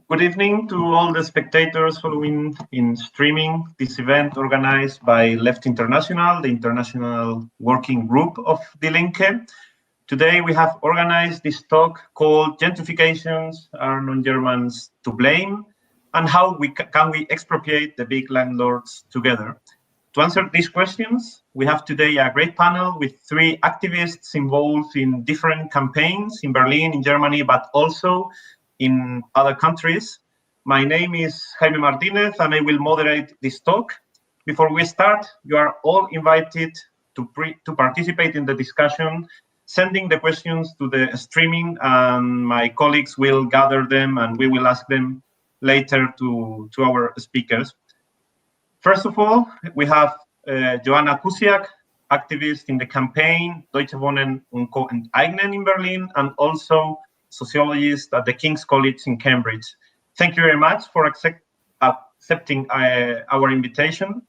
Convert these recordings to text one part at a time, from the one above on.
Good evening to all the spectators following in streaming this event organized by Left International, the international working group of Die Linke. Today we have organized this talk called Gentrifications Are Non-Germans to Blame, and how can we expropriate the big landlords together. To answer these questions, we have today a great panel with three activists involved in different campaigns in Berlin, in Germany, but also in other countries. My name is Jaime Martinez, and I will moderate this talk. Before we start, you are all invited to participate in the discussion, sending the questions to the streaming, and my colleagues will gather them and we will ask them later to our speakers. First of all, we have Joanna Kusiak, activist in the campaign Deutsche Wohnen Co Enteignen in Berlin, and also sociologist at the King's College in Cambridge. Thank you very much for accepting our invitation.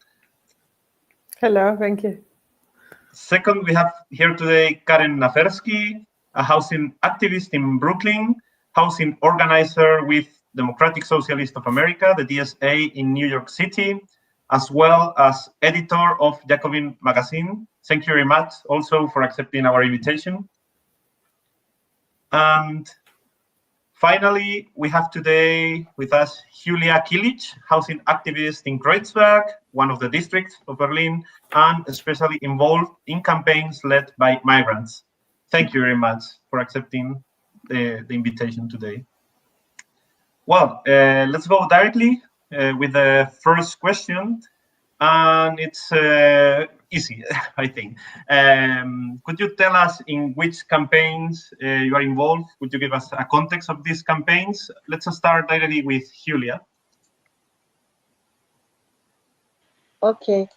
Hello, thank you. Second, we have here today Karen Nafersky, a housing activist in Brooklyn, housing organizer with Democratic Socialists of America, the DSA in New York City, as well as editor of Jacobin magazine. Thank you very much also for accepting our invitation. And finally, we have today with us Hülya Kilic, housing activist in Kreuzberg, one of the districts of Berlin, and especially involved in campaigns led by migrants. Thank you very much for accepting the invitation today. Well, let's go directly with the first question. And it's easy, I think. Could you tell us in which campaigns you are involved? Could you give us a context of these campaigns? Let's start directly with Hülya. Okay.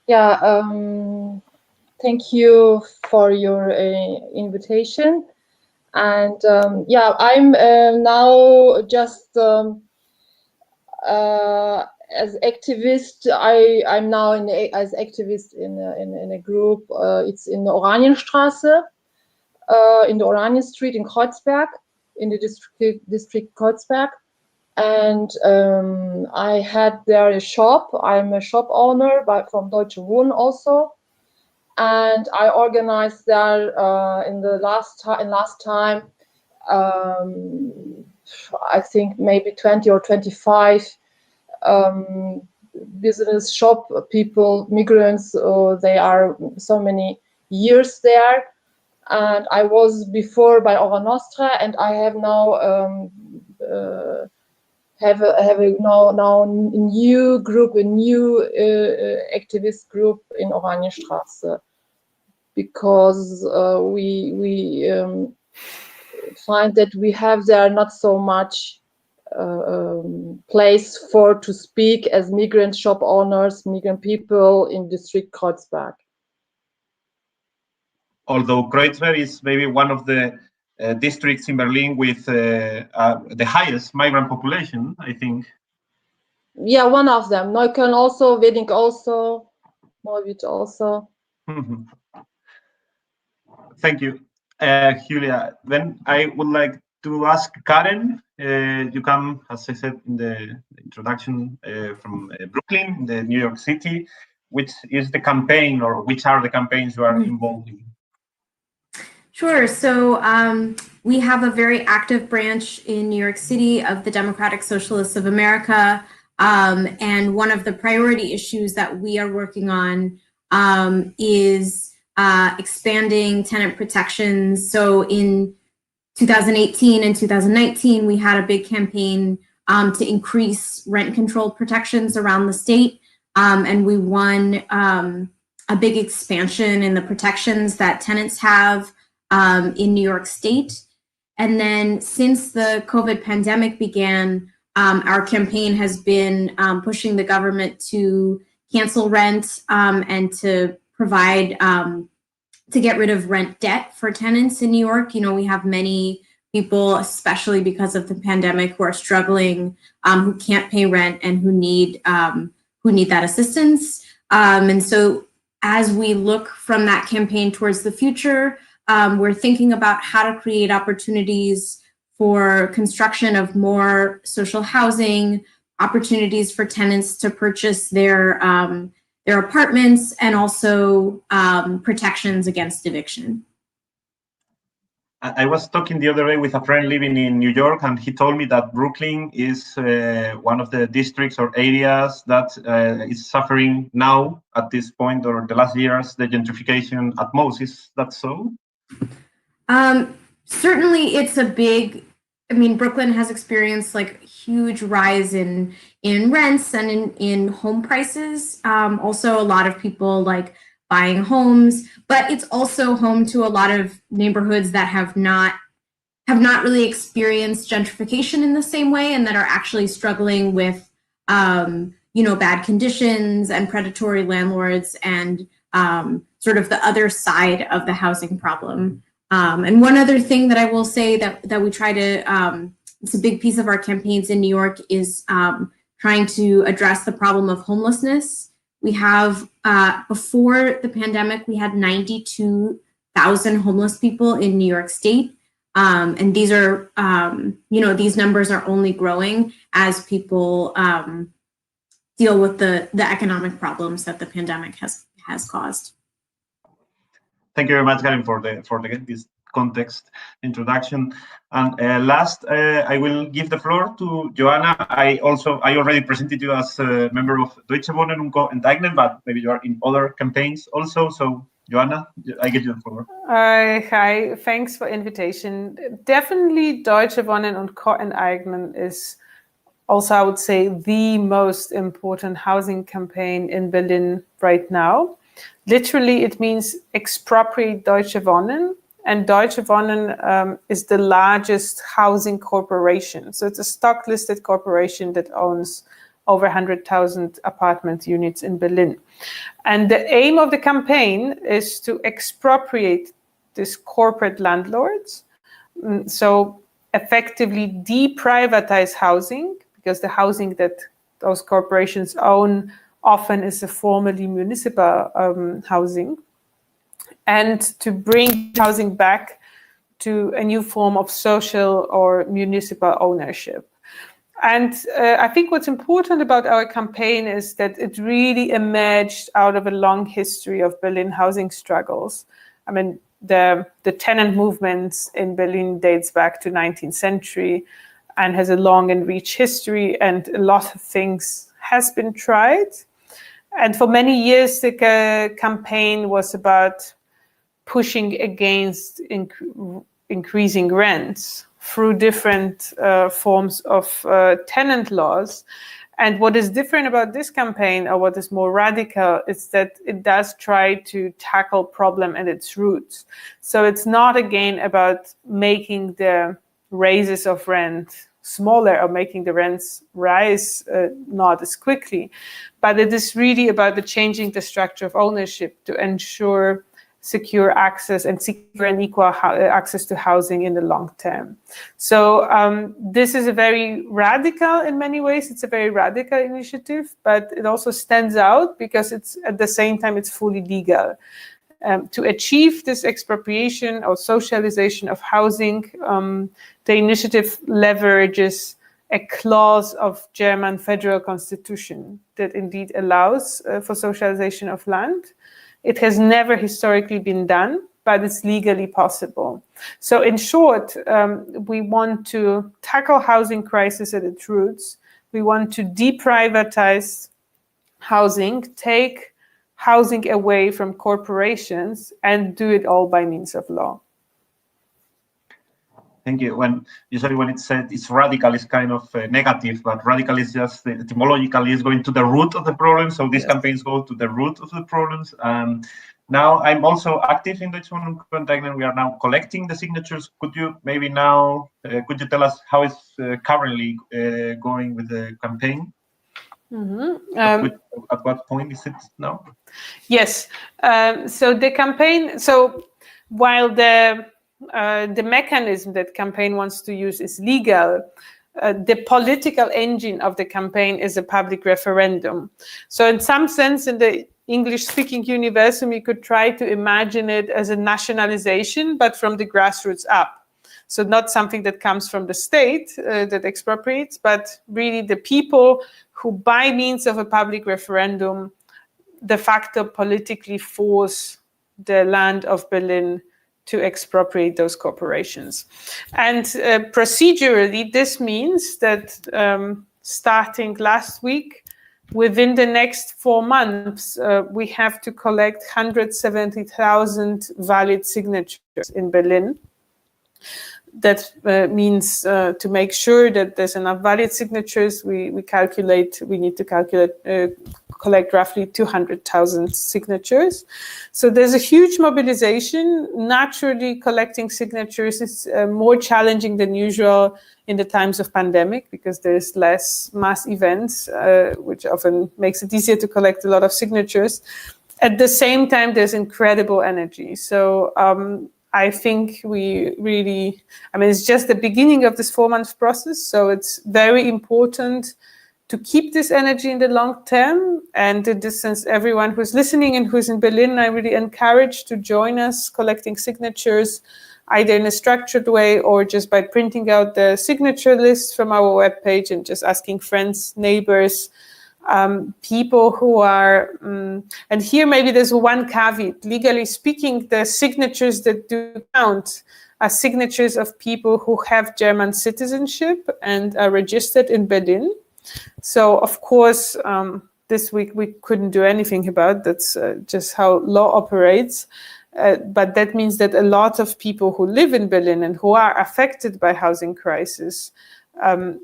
Yeah. Thank you for your invitation. And yeah, I'm now just as activist. I'm now as activist in a group. It's in the Oranienstraße, in the Oranian Street in Kreuzberg, in the district Kreuzberg. And I had there a shop. I'm a shop owner from Deutsche Wohnen also. And I organized there in the last time, I think maybe 20 or 25 business shop people, migrants. They are so many years there. And I was before by Ora Nostra, and I have now have a new group, a new activist group in Oranienstraße, because we find that we have there not so much place to speak as migrant shop owners, migrant people in district Kreuzberg. Although Kreuzberg is maybe one of the districts in Berlin with the highest migrant population, I think. Yeah, one of them. Neukölln also, Wedding also, Neuwied also. Thank you, Hülya. Then I would like to ask Karen. You come, as I said in the introduction, from Brooklyn, the New York City. Which is the campaign, or which are the campaigns you are involved in? Sure. So we have a very active branch in New York City of the Democratic Socialists of America. And one of the priority issues that we are working on is expanding tenant protections. So in 2018 and 2019, we had a big campaign to increase rent control protections around the state. And we won a big expansion in the protections that tenants have in New York State. And then since the COVID pandemic began, our campaign has been pushing the government to cancel rent and to provide, to get rid of rent debt for tenants in New York. You know, we have many people, especially because of the pandemic, who are struggling, who can't pay rent and who need that assistance. And so as we look from that campaign towards the future, we're thinking about how to create opportunities for construction of more social housing, opportunities for tenants to purchase their apartments, and also protections against eviction. I was talking the other day with a friend living in New York, and he told me that Brooklyn is one of the districts or areas that is suffering now at this point, or the last years, the gentrification at most. Is that so? Certainly it's a big, Brooklyn has experienced like a huge rise in rents and in home prices. Also a lot of people like buying homes, but it's also home to a lot of neighborhoods that have not really experienced gentrification in the same way, and that are actually struggling with bad conditions and predatory landlords and sort of the other side of the housing problem. And one other thing that I will say that we try to, it's a big piece of our campaigns in New York, is trying to address the problem of homelessness. We have, before the pandemic, we had 92,000 homeless people in New York State. And these are, these numbers are only growing as people deal with the economic problems that the pandemic has caused. Thank you very much, Karen, for this context introduction. And last, I will give the floor to Joanna. I already presented you as a member of Deutsche Wohnen Co. Enteignen, but maybe you are in other campaigns also. So, Joanna, I give you the floor. Hi, thanks for invitation. Definitely Deutsche Wohnen Co. Enteignen is also, I would say, the most important housing campaign in Berlin right now. Literally, it means expropriate Deutsche Wohnen, and Deutsche Wohnen is the largest housing corporation. So it's a stock-listed corporation that owns over 100,000 apartment units in Berlin. And the aim of the campaign is to expropriate these corporate landlords, so effectively deprivatize housing, because the housing that those corporations own often is a formerly municipal housing, and to bring housing back to a new form of social or municipal ownership. And I think what's important about our campaign is that it really emerged out of a long history of Berlin housing struggles. I mean, the tenant movements in Berlin dates back to 19th century and has a long and rich history, and a lot of things has been tried. And for many years, the campaign was about pushing against increasing rents through different forms of tenant laws. And what is different about this campaign, or what is more radical, is that it does try to tackle problem at its roots. So it's not, again, about making the raises of rent smaller or making the rents rise not as quickly, but it is really about changing the structure of ownership to ensure secure access and secure and equal access to housing in the long term. So this is a very radical, in many ways, it's a very radical initiative, but it also stands out because it's at the same time, it's fully legal. To achieve this expropriation or socialization of housing, the initiative leverages a clause of German federal constitution that indeed allows for socialization of land. It has never historically been done, but it's legally possible. So in short, we want to tackle housing crisis at its roots. We want to deprivatize housing, take housing away from corporations, and do it all by means of law. Thank you. Usually when it's said it's radical, it's kind of negative, but radical is just etymologically is going to the root of the problem. So these campaigns go to the root of the problems. Now I'm also active in Deutsche Wohnen Co. Enteignen. We are now collecting the signatures. Could you maybe now, could you tell us how it's currently going with the campaign? Mm-hmm. At what point is it now? Yes. So the campaign, so while the mechanism that campaign wants to use is legal, the political engine of the campaign is a public referendum. So in some sense, in the English-speaking universum, you could try to imagine it as a nationalization, but from the grassroots up. So not something that comes from the state that expropriates, but really the people who, by means of a public referendum, de facto politically force the land of Berlin to expropriate those corporations. And procedurally, this means that starting last week, within the next 4 months, we have to collect 170,000 valid signatures in Berlin. That means to make sure that there's enough valid signatures, we need to collect roughly 200,000 signatures. So there's a huge mobilization. Naturally, collecting signatures is more challenging than usual in the times of pandemic, because there's less mass events, which often makes it easier to collect a lot of signatures. At the same time, there's incredible energy. So I think it's just the beginning of this 4-month process. So it's very important to keep this energy in the long term. And in this sense, everyone who's listening and who's in Berlin, I really encourage to join us collecting signatures, either in a structured way or just by printing out the signature list from our webpage and just asking friends, neighbors, people who are, and here maybe there's one caveat. Legally speaking, the signatures that do count are signatures of people who have German citizenship and are registered in Berlin. So, of course, this week we couldn't do anything about it. That's just how law operates. But that means that a lot of people who live in Berlin and who are affected by housing crisis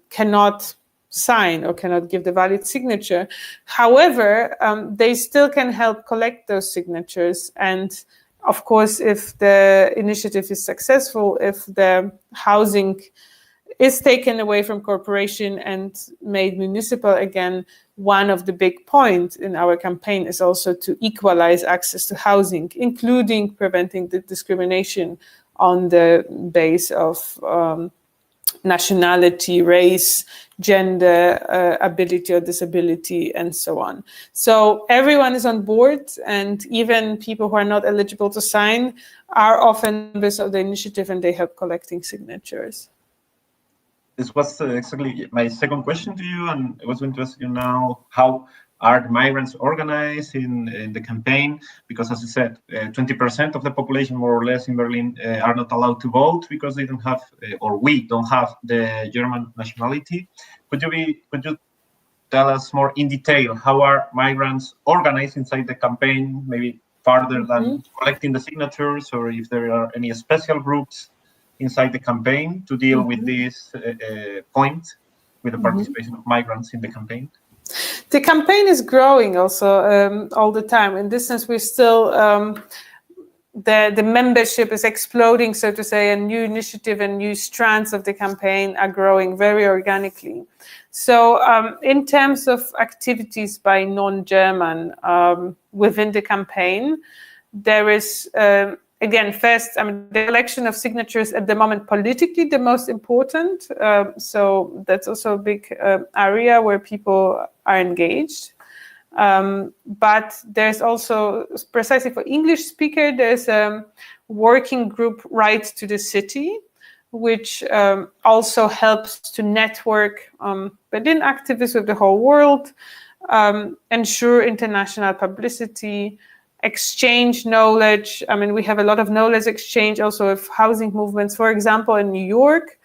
cannot sign or cannot give the valid signature. However, they still can help collect those signatures. And of course, if the initiative is successful, if the housing is taken away from corporation and made municipal again, one of the big points in our campaign is also to equalize access to housing, including preventing the discrimination on the base of nationality, race, gender, ability or disability, and so on. So everyone is on board, and even people who are not eligible to sign are often members of the initiative, and they help collecting signatures. This was exactly my second question to you, and I was going to ask you now, how are the migrants organized in the campaign? Because as you said, 20% of the population, more or less, in Berlin are not allowed to vote because they don't have, or we don't have the German nationality. Could you tell us more in detail how are migrants organized inside the campaign, maybe further than collecting the signatures, or if there are any special groups inside the campaign to deal with this point, with the participation of migrants in the campaign? The campaign is growing also all the time. In this sense, we're still, the membership is exploding, so to say, and new initiative and new strands of the campaign are growing very organically. So in terms of activities by non-German within the campaign, there is, again, first, the election of signatures at the moment politically the most important. So that's also a big area where people are engaged. But there's also, precisely for English speaker, there's a working group Right to the City, which also helps to network Berlin activists with the whole world, ensure international publicity, exchange knowledge. We have a lot of knowledge exchange also of housing movements, for example, in New York,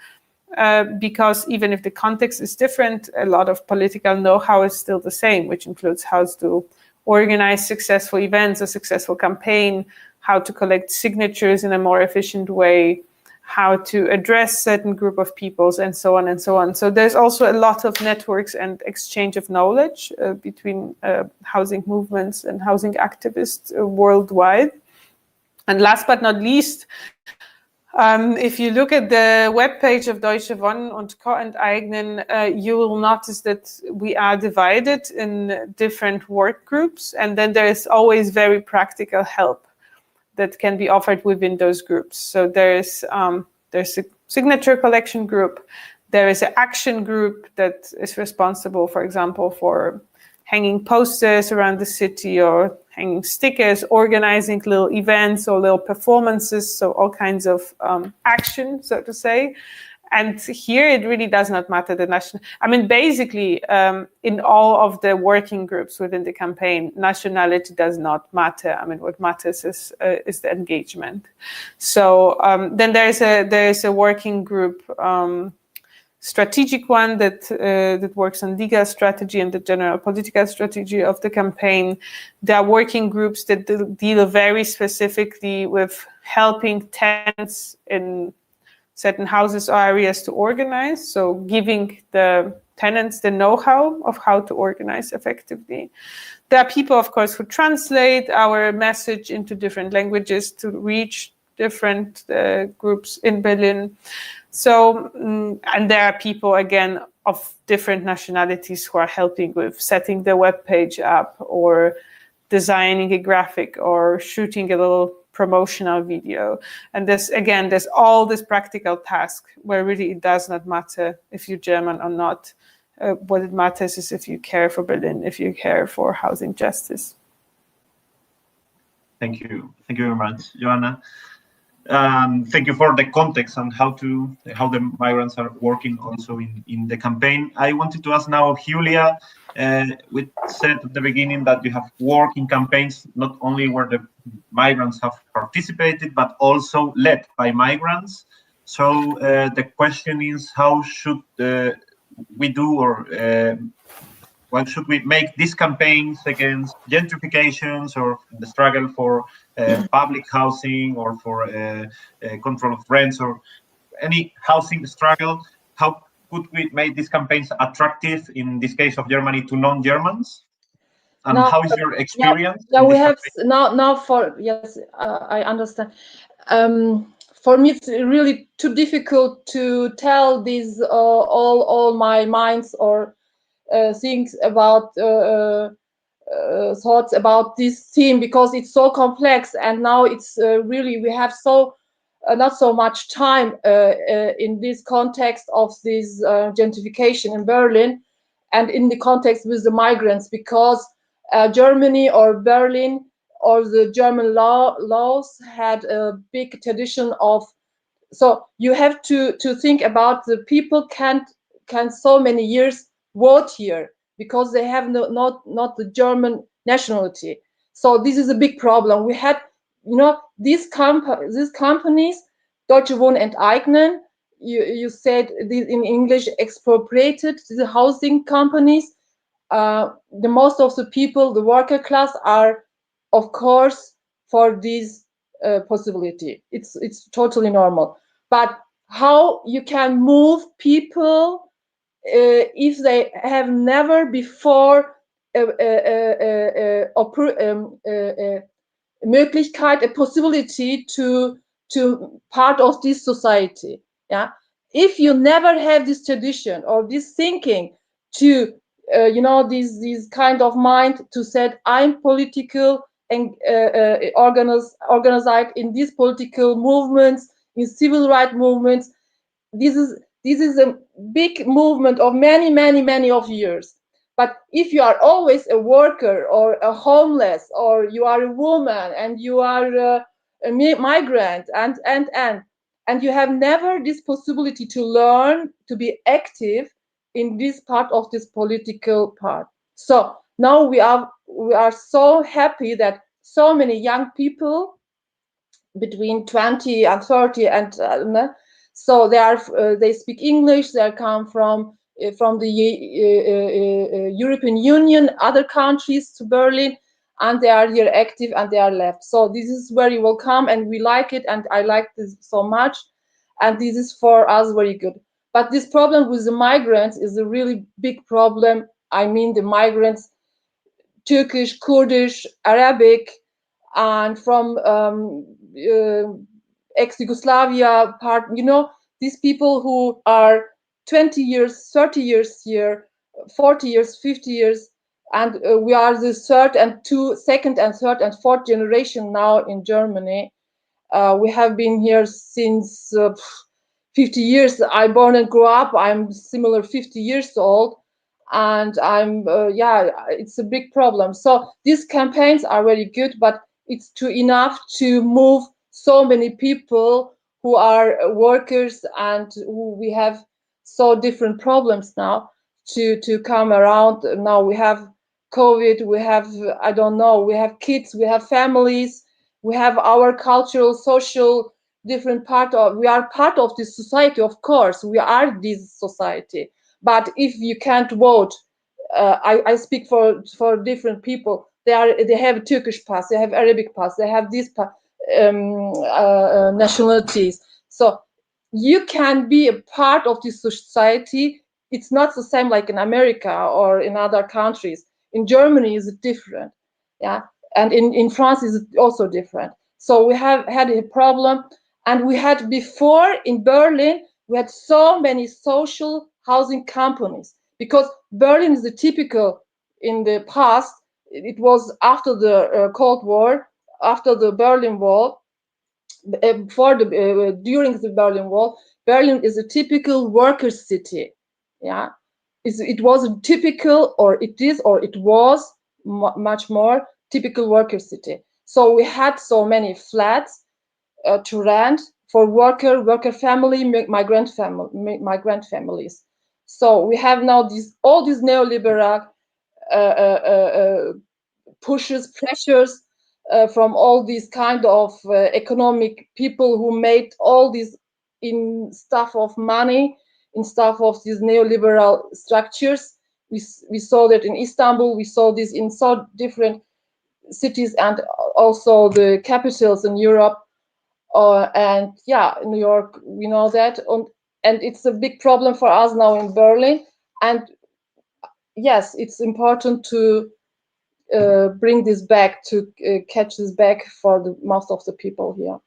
because even if the context is different, a lot of political know-how is still the same, which includes how to organize successful events, a successful campaign, how to collect signatures in a more efficient way, how to address certain group of peoples, and so on and so on. So there's also a lot of networks and exchange of knowledge between housing movements and housing activists worldwide. And last but not least, if you look at the webpage of Deutsche Wohnen Co. Enteignen, you will notice that we are divided in different work groups, and then there is always very practical help that can be offered within those groups. So there's a signature collection group, there is an action group that is responsible, for example, for hanging posters around the city or hanging stickers, organizing little events or little performances, so all kinds of action, so to say. And here it really does not matter the national. I mean, basically, in all of the working groups within the campaign, nationality does not matter. I mean, what matters is the engagement. So then there is a working group, strategic one that works on legal strategy and the general political strategy of the campaign. There are working groups that deal very specifically with helping tenants in certain houses or areas to organize, so giving the tenants the know-how of how to organize effectively. There are people, of course, who translate our message into different languages to reach different groups in Berlin. So, and there are people, again, of different nationalities who are helping with setting the webpage up or designing a graphic or shooting a little promotional video. And there's all this practical task where really it does not matter if you're German or not. What it matters is if you care for Berlin, if you care for housing justice. Thank you very much, Joanna. Thank you for the context and how the migrants are working also in the campaign. I wanted to ask now, Hülya, we said at the beginning that you have worked in campaigns not only where the migrants have participated, but also led by migrants. So the question is, how should we do, or what should we make these campaigns against gentrifications or the struggle for public housing or for control of rents or any housing struggle? How could we make these campaigns attractive, in this case of Germany, to non-Germans? And how is your experience? Yeah, we have now for, yes, I understand. For me, it's really too difficult to tell these all my minds or things about thoughts about this theme, because it's so complex, and now it's really, we have not so much time in this context of this gentrification in Berlin and in the context with the migrants, because Germany or Berlin or the German laws had a big tradition of, so you have to think about the people can so many years vote here because they have not the German nationality. So this is a big problem. We had, these companies, Deutsche Wohnen Enteignen, you said this in English, expropriated the housing companies. The most of the people, the worker class, are of course for this possibility. It's totally normal. But how you can move people if they have never before Möglichkeit, a possibility to part of this society. Yeah, if you never have this tradition or this thinking to this kind of mind to say I'm political and organized in these political movements, in civil rights movements. This is a big movement of many of years. But if you are always a worker or a homeless, or you are a woman and you are a migrant and you have never this possibility to learn to be active in this part of this political part. So now we are so happy that so many young people between 20 and 30 and so they speak English, they come from the European Union, other countries to Berlin, and they are here active and they are left. So this is very welcome and we like it, and I like this so much, and this is for us very good. But this problem with the migrants is a really big problem. I mean the migrants, Turkish, Kurdish, Arabic, and from ex-Yugoslavia part, these people who are 20 years, 30 years here, 40 years, 50 years, and we are the second and third and fourth generation now in Germany. We have been here since 50 years. I born and grew up. I'm similar 50 years old. and yeah, it's a big problem. So these campaigns are very good, but it's too enough to move so many people who are workers and who we have so different problems now to come around. Now we have COVID, we have, I don't know, we have kids, we have families, we have our cultural, social, different part of, we are part of this society, of course, we are this society. But if you can't vote, I speak for different people. They have Turkish pass, they have Arabic pass, they have these nationalities. So you can be a part of this society. It's not the same like in America or in other countries. In Germany is different, yeah, and in France is also different. So we have had a problem, and we had before in Berlin we had so many social housing companies, because Berlin is the typical in the past. It was after the Cold War, after the Berlin Wall, during the Berlin Wall. Berlin is a typical worker city. Yeah, it was a typical, or it is, or it was much more typical worker city. So we had so many flats to rent for worker family, migrant families. So we have now all these neoliberal pushes, pressures from all these kind of economic people who made all these in stuff of money, in stuff of these neoliberal structures. We saw that in Istanbul, we saw this in so different cities, and also the capitals in Europe. And yeah, in New York, we know that. And it's a big problem for us now in Berlin. And yes, it's important to bring this back, to catch this back for the most of the people here.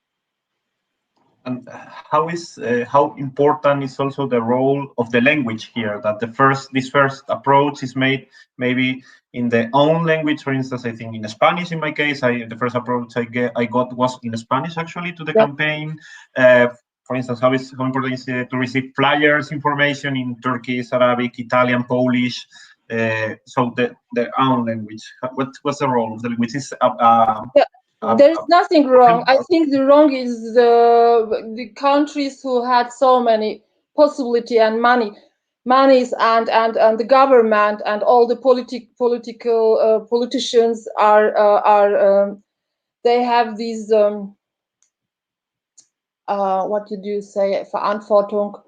And how important is also the role of the language here? That this first approach is made maybe in the own language. For instance, I think in Spanish. In my case, the first approach I got was in Spanish actually to the campaign. For instance, how important is to receive flyers, information in Turkish, Arabic, Italian, Polish. So their own language. What's the role of the language? There is nothing wrong. I think the wrong is the countries who had so many possibility and monies and the government and all the political politicians are they have these what did you say, Verantwortung?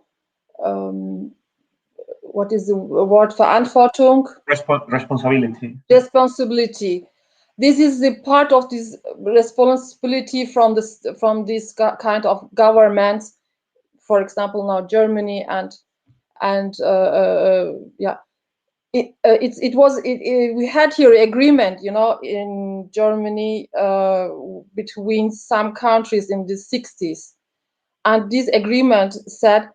What is the word? Verantwortung? Responsibility. This is the part of this responsibility from this kind of governments. For example, now Germany and yeah, we had here agreement, you know, in Germany between some countries in the 60s, and this agreement said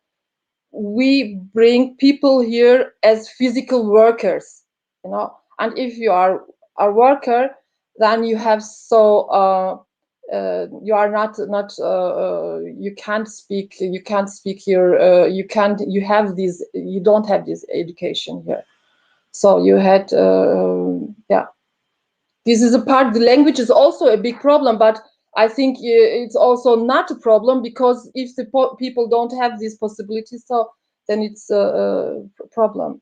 we bring people here as physical workers, you know, and if you are a worker, then you have you are not you can't speak here, you don't have this education here. So you had yeah, this is a part. The language is also a big problem, but I think it's also not a problem, because if the people don't have these possibilities, so then it's a problem.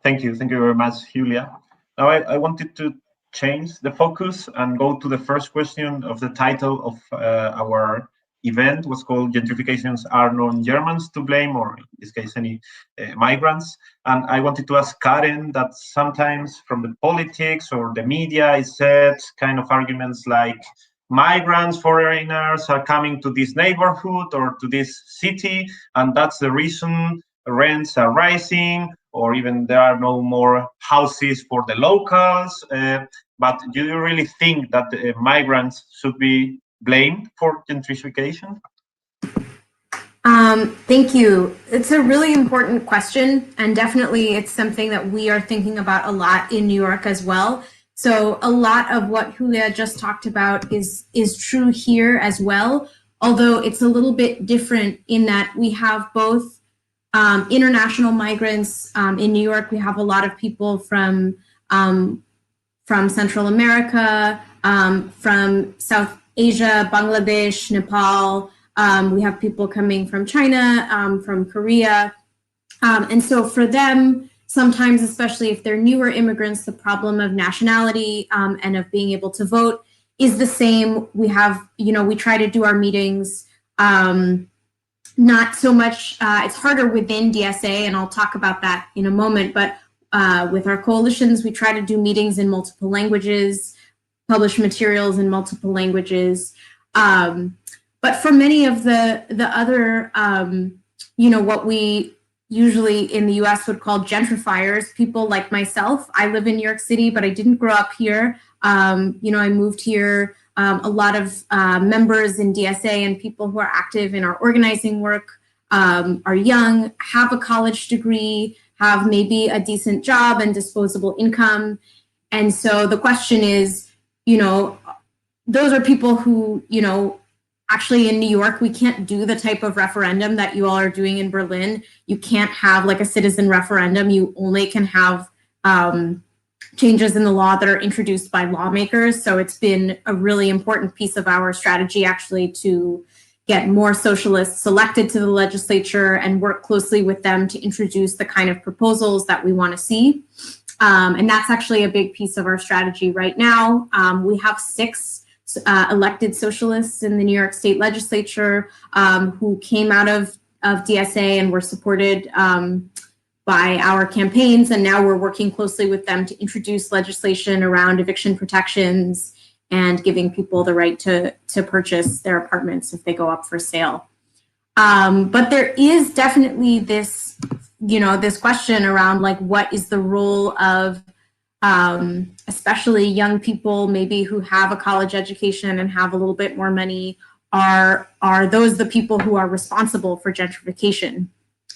Thank you very much, Hülya. Now I wanted to change the focus and go to the first question of the title of our event. Was called "Gentrifications Are Non-Germans to Blame," or in this case, any migrants. And I wanted to ask Karen that sometimes from the politics or the media is said kind of arguments like migrants, foreigners are coming to this neighborhood or to this city, and that's the reason rents are rising, or even there are no more houses for the locals. But do you really think that migrants should be blamed for gentrification? Thank you. It's a really important question, and definitely it's something that we are thinking about a lot in New York as well. So a lot of what Hülya just talked about is true here as well, although it's a little bit different in that we have both International migrants in New York, we have a lot of people from Central America, from South Asia, Bangladesh, Nepal. We have people coming from China, from Korea. And so for them, sometimes, especially if they're newer immigrants, the problem of nationality and of being able to vote is the same. We have, we try to do our meetings, not so much, it's harder within DSA, and I'll talk about that in a moment, but with our coalitions, we try to do meetings in multiple languages, publish materials in multiple languages. But for many of the other, what we usually in the US would call gentrifiers, people like myself, I live in New York City, but I didn't grow up here. I moved here. A lot of members in DSA and people who are active in our organizing work are young, have a college degree, have maybe a decent job and disposable income. And so the question is, those are people who, actually in New York, we can't do the type of referendum that you all are doing in Berlin. You can't have like a citizen referendum. You only can have changes in the law that are introduced by lawmakers. So it's been a really important piece of our strategy actually to get more socialists elected to the legislature and work closely with them to introduce the kind of proposals that we want to see. And that's actually a big piece of our strategy right now. We have 6 elected socialists in the New York State legislature who came out of DSA and were supported by our campaigns. And now we're working closely with them to introduce legislation around eviction protections and giving people the right to purchase their apartments if they go up for sale. But there is definitely this, this question around like, what is the role of especially young people, maybe who have a college education and have a little bit more money, are those the people who are responsible for gentrification?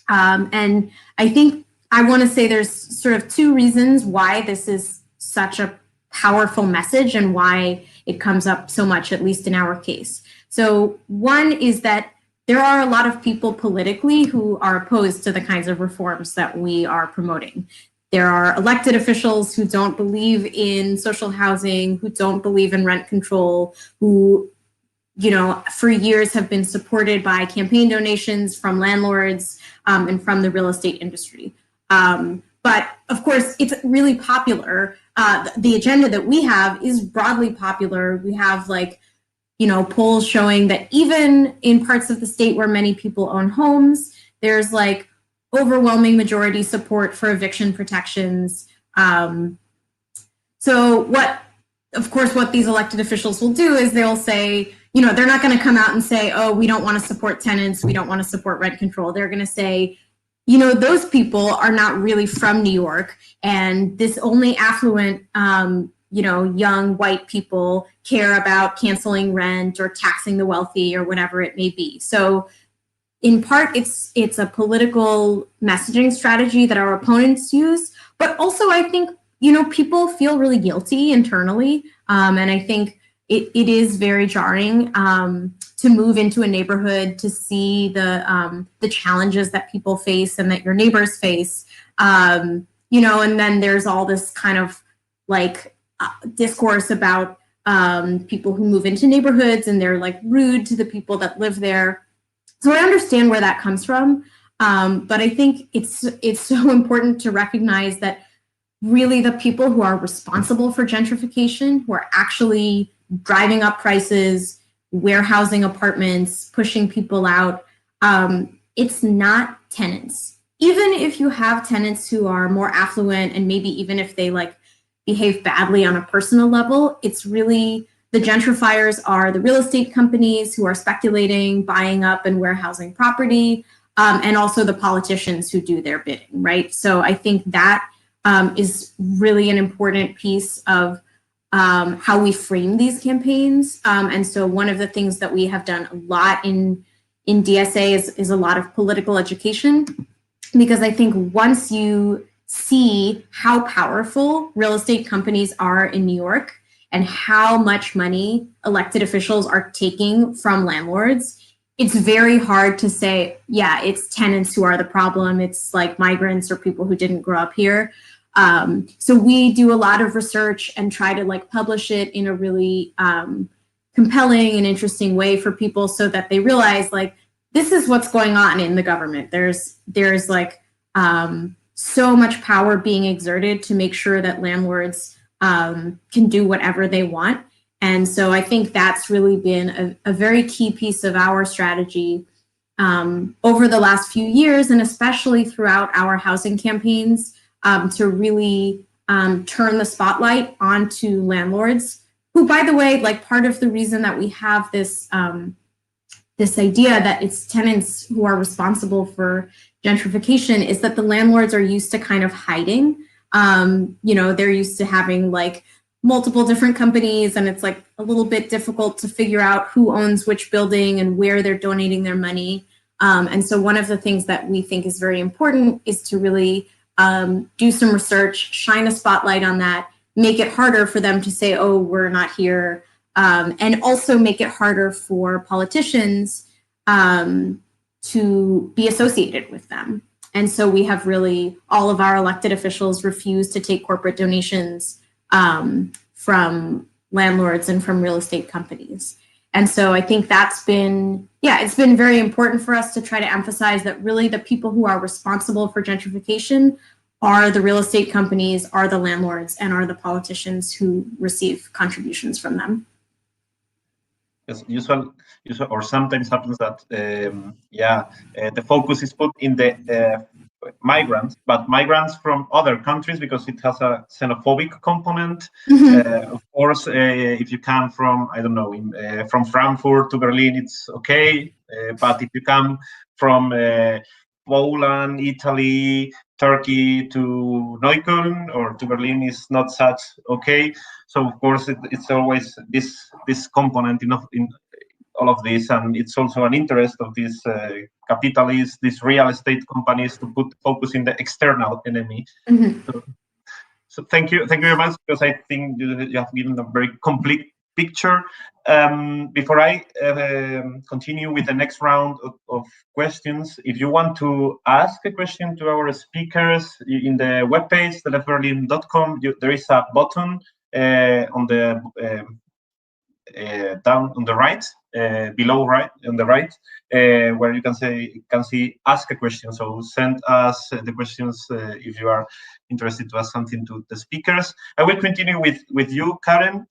And I think I want to say there's sort of 2 reasons why this is such a powerful message and why it comes up so much, at least in our case. So one is that there are a lot of people politically who are opposed to the kinds of reforms that we are promoting. There are elected officials who don't believe in social housing, who don't believe in rent control, who, for years have been supported by campaign donations from landlords and from the real estate industry. But of course, it's really popular. The agenda that we have is broadly popular. We have polls showing that even in parts of the state where many people own homes, there's overwhelming majority support for eviction protections. So what these elected officials will do is they'll say, they're not going to come out and say, oh, we don't want to support tenants, we don't want to support rent control. They're going to say, those people are not really from New York, and this only affluent, young white people care about canceling rent or taxing the wealthy or whatever it may be. So in part, it's a political messaging strategy that our opponents use, but also I think, people feel really guilty internally. And I think it is very jarring to move into a neighborhood to see the challenges that people face and that your neighbors face, and then there's all this kind of discourse about people who move into neighborhoods and they're rude to the people that live there. So I understand where that comes from, but I think it's so important to recognize that really the people who are responsible for gentrification, who are actually driving up prices, warehousing apartments, pushing people out, it's not tenants. Even if you have tenants who are more affluent and maybe even if they behave badly on a personal level, it's really the gentrifiers are the real estate companies who are speculating, buying up and warehousing property, and also the politicians who do their bidding, right? So I think that is really an important piece of how we frame these campaigns. And so one of the things that we have done a lot in DSA is a lot of political education, because I think once you see how powerful real estate companies are in New York and how much money elected officials are taking from landlords, it's very hard to say, yeah, it's tenants who are the problem. It's like migrants or people who didn't grow up here. So we do a lot of research and try to like publish it in a really compelling and interesting way for people so that they realize like, this is what's going on in the government. There's like so much power being exerted to make sure that landlords can do whatever they want. And so I think that's really been a very key piece of our strategy over the last few years, and especially throughout our housing campaigns, to really turn the spotlight onto landlords, who, by the way, like part of the reason that we have this this idea that it's tenants who are responsible for gentrification is that the landlords are used to kind of hiding. You know, they're used to having like multiple different companies, and it's like a little bit difficult to figure out who owns which building and where they're donating their money. And so one of the things that we think is very important is to really do some research, shine a spotlight on that, make it harder for them to say, oh, we're not here, and also make it harder for politicians to be associated with them. And so we have really, all of our elected officials refuse to take corporate donations from landlords and from real estate companies. And so I think that's been, yeah, it's been very important for us to try to emphasize that really the people who are responsible for gentrification are the real estate companies, are the landlords, and are the politicians who receive contributions from them. Yes, usual, or sometimes happens that, the focus is put in the migrants, but migrants from other countries, because it has a xenophobic component. Of course, if you come from, I don't know, from Frankfurt to Berlin, it's okay. But if you come from Poland, Italy, Turkey to Neukölln or to Berlin, is not such okay. So of course, it's always this component in all of this, and it's also an interest of these capitalists, these real estate companies, to put focus in the external enemy. So thank you very much, because I think you have given a very complete picture. Before I continue with the next round of questions, if you want to ask a question to our speakers in the webpage, theleftberlin.com, there is a button on the down on the right, below right on the right, where you can see ask a question. So send us the questions if you are interested to ask something to the speakers. I will continue with you, Karen.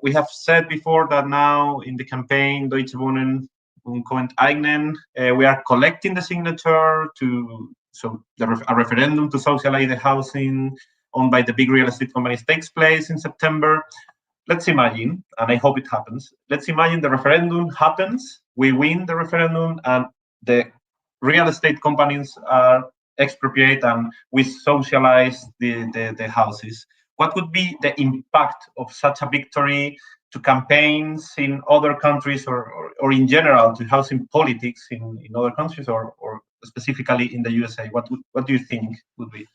We have said before that now in the campaign Deutsche Wohnen Co Enteignen, we are collecting the signature a referendum to socialize the housing owned by the big real estate companies takes place in September. Let's imagine, and I hope it happens, let's imagine the referendum happens, we win the referendum, and the real estate companies are expropriate and we socialize the houses. What would be the impact of such a victory to campaigns in other countries, or in general to housing politics in other countries, or specifically in the USA? What do you think would be?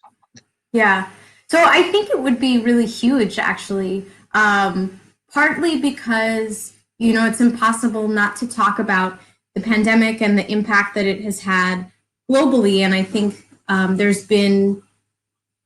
Yeah, so I think it would be really huge, actually. Partly because, you know, it's impossible not to talk about the pandemic and the impact that it has had globally. And I think there's been,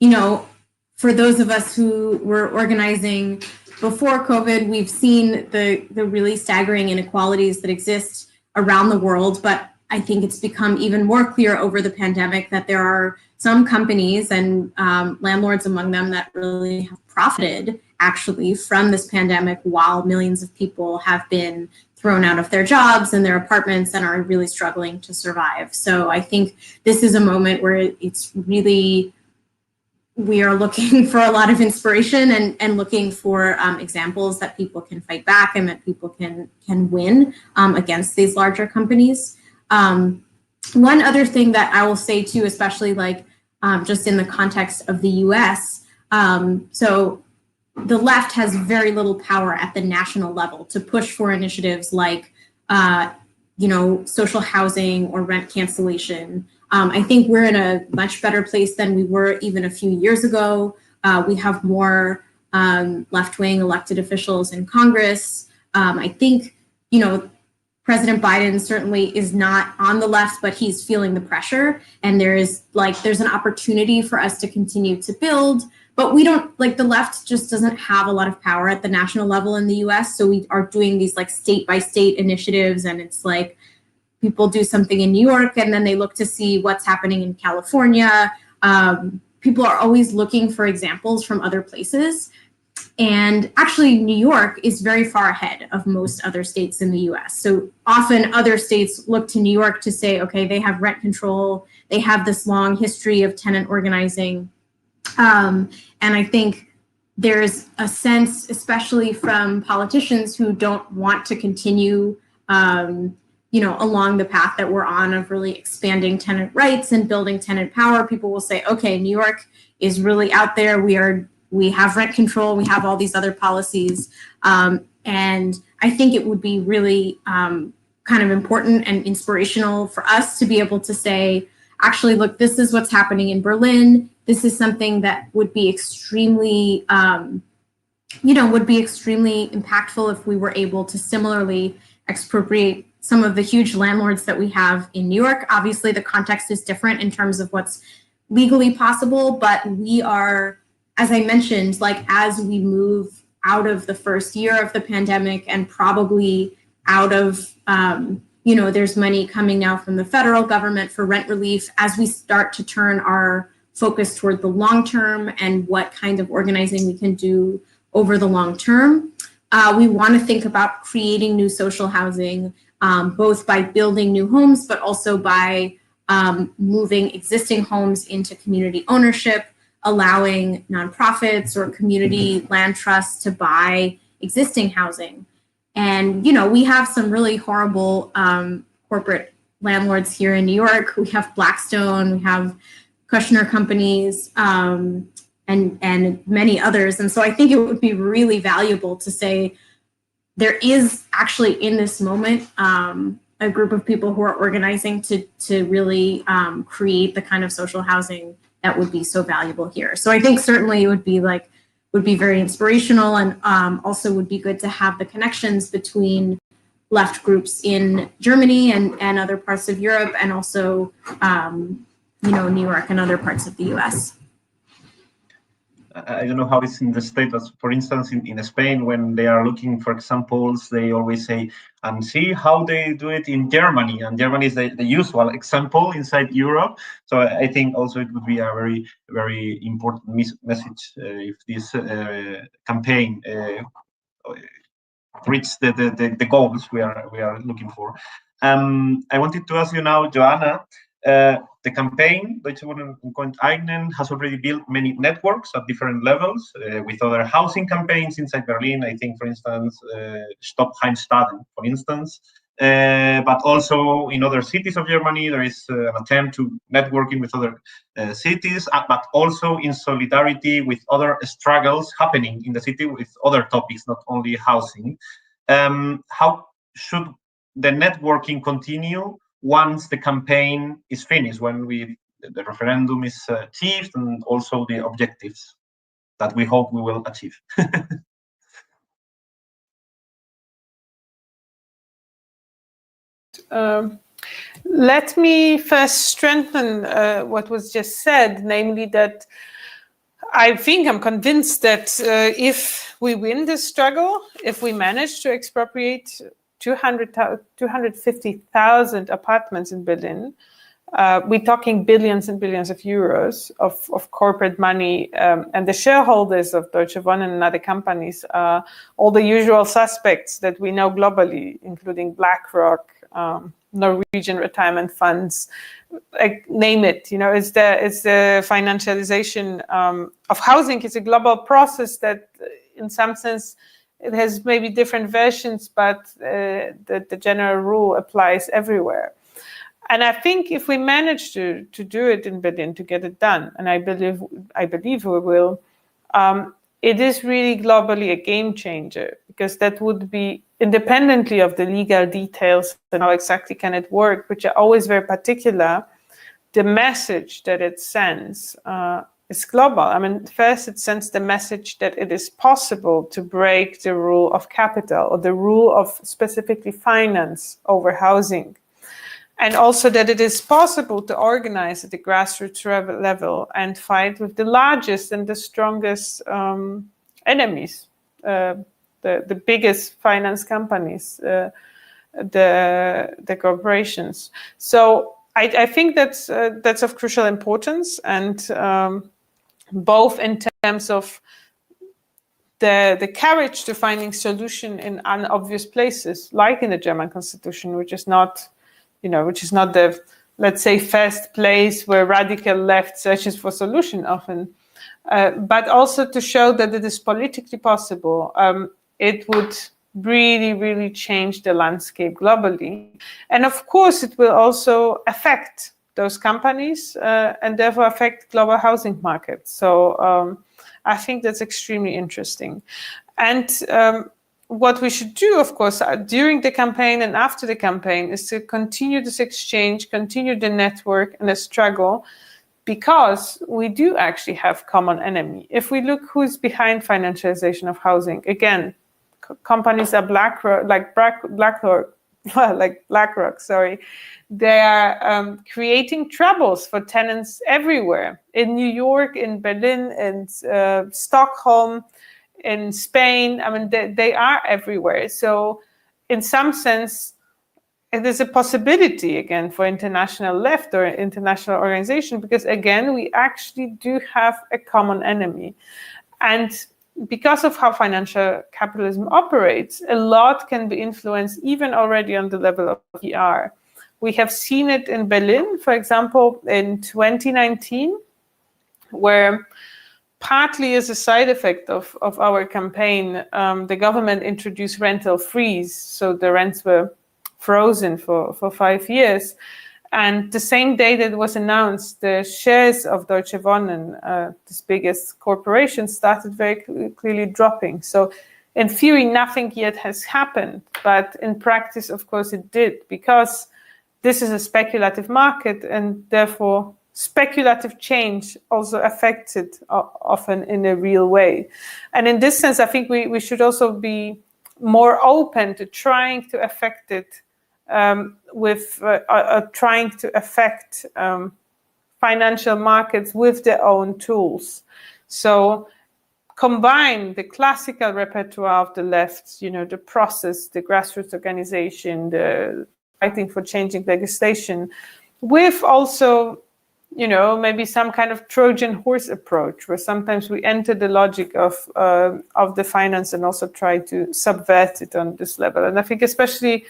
you know, for those of us who were organizing before COVID, we've seen the really staggering inequalities that exist around the world. But I think it's become even more clear over the pandemic that there are some companies, and landlords among them, that really have profited actually from this pandemic, while millions of people have been thrown out of their jobs and their apartments and are really struggling to survive. So I think this is a moment where it's really, we are looking for a lot of inspiration and looking for examples that people can fight back and that people can win against these larger companies. One other thing that I will say too, especially like just in the context of the US, so the left has very little power at the national level to push for initiatives like, you know, social housing or rent cancellation. I think we're in a much better place than we were even a few years ago. We have more left-wing elected officials in Congress. I think, you know, President Biden certainly is not on the left, but he's feeling the pressure. And there's an opportunity for us to continue to build, but we don't, the left just doesn't have a lot of power at the national level in the US. So we are doing these state by state initiatives, and it's people do something in New York and then they look to see what's happening in California. People are always looking for examples from other places. And actually, New York is very far ahead of most other states in the US. So often other states look to New York to say, okay, they have rent control, they have this long history of tenant organizing. And I think there's a sense, especially from politicians who don't want to continue along the path that we're on of really expanding tenant rights and building tenant power. People will say, okay, New York is really out there. We have rent control. We have all these other policies. And I think it would be really kind of important and inspirational for us to be able to say, actually, look, this is what's happening in Berlin. This is something that would be extremely, impactful if we were able to similarly expropriate some of the huge landlords that we have in New York. Obviously, the context is different in terms of what's legally possible, but we are, as I mentioned, as we move out of the first year of the pandemic and probably out of, there's money coming now from the federal government for rent relief, as we start to turn our focus toward the long term and what kind of organizing we can do over the long term. We want to think about creating new social housing, both by building new homes, but also by moving existing homes into community ownership, allowing nonprofits or community land trusts to buy existing housing. And, we have some really horrible corporate landlords here in New York. We have Blackstone, we have Kushner companies, and many others. And so I think it would be really valuable to say there is actually in this moment a group of people who are organizing to really create the kind of social housing that would be so valuable here. So I think certainly it would be very inspirational, and also would be good to have the connections between left groups in Germany and other parts of Europe, and also New York and other parts of the US. I don't know how it's in the States. For instance, in Spain, when they are looking for examples, they always say, and see how they do it in Germany. And Germany is the usual example inside Europe. So I think also it would be a very, very important message if this campaign reach the goals we are looking for. I wanted to ask you now, Joanna, the campaign, Deutsche Wohnen Co. Enteignen, has already built many networks at different levels with other housing campaigns inside Berlin. I think, for instance, Stop Heimstaden, for instance. But also in other cities of Germany, there is an attempt to networking with other cities, but also in solidarity with other struggles happening in the city with other topics, not only housing. How should the networking continue once the campaign is finished, when the referendum is achieved, and also the objectives that we hope we will achieve? Let me first strengthen what was just said, namely that I'm convinced that if we win this struggle, if we manage to expropriate 250,000 apartments in Berlin, we're talking billions and billions of euros of corporate money, and the shareholders of Deutsche Wohnen and other companies are all the usual suspects that we know globally, including BlackRock, Norwegian retirement funds, name it. It's the financialization of housing. It's a global process that, in some sense, it has maybe different versions, but the general rule applies everywhere. And I think if we manage to do it in Berlin, to get it done, and I believe we will, it is really globally a game changer, because that would be independently of the legal details and how exactly can it work, which are always very particular. The message that it sends is global. I mean, first it sends the message that it is possible to break the rule of capital or the rule of specifically finance over housing. And also that it is possible to organize at the grassroots level and fight with the largest and the strongest enemies, the biggest finance companies, the corporations. So I think that's of crucial importance, and both in terms of the courage to finding solution in unobvious places, like in the German Constitution, which is not the, let's say, first place where radical left searches for solution often, but also to show that it is politically possible. It would really, really change the landscape globally. And of course, it will also affect those companies and therefore affect global housing markets. So I think that's extremely interesting. And what we should do, of course, during the campaign and after the campaign is to continue this exchange, continue the network and the struggle, because we do actually have common enemy. If we look who's behind financialization of housing, again, companies are BlackRock, sorry. They are creating troubles for tenants everywhere, in New York, in Berlin, in Stockholm, in Spain. I mean, they are everywhere. So in some sense, it is a possibility, again, for international left or international organization, because, again, we actually do have a common enemy. And because of how financial capitalism operates, a lot can be influenced even already on the level of PR. We have seen it in Berlin, for example, in 2019, where partly as a side effect of our campaign, the government introduced rental freeze. So the rents were frozen for 5 years. And the same day that it was announced, the shares of Deutsche Wohnen, this biggest corporation, started very clearly dropping. So in theory, nothing yet has happened. But in practice, of course, it did, because this is a speculative market, and therefore speculative change also affects it often in a real way. And in this sense, I think we should also be more open to trying to affect it trying to affect financial markets with their own tools. So combine the classical repertoire of the left, the process, the grassroots organization, the fighting for changing legislation, with also, maybe some kind of Trojan horse approach, where sometimes we enter the logic of the finance and also try to subvert it on this level. And I think especially,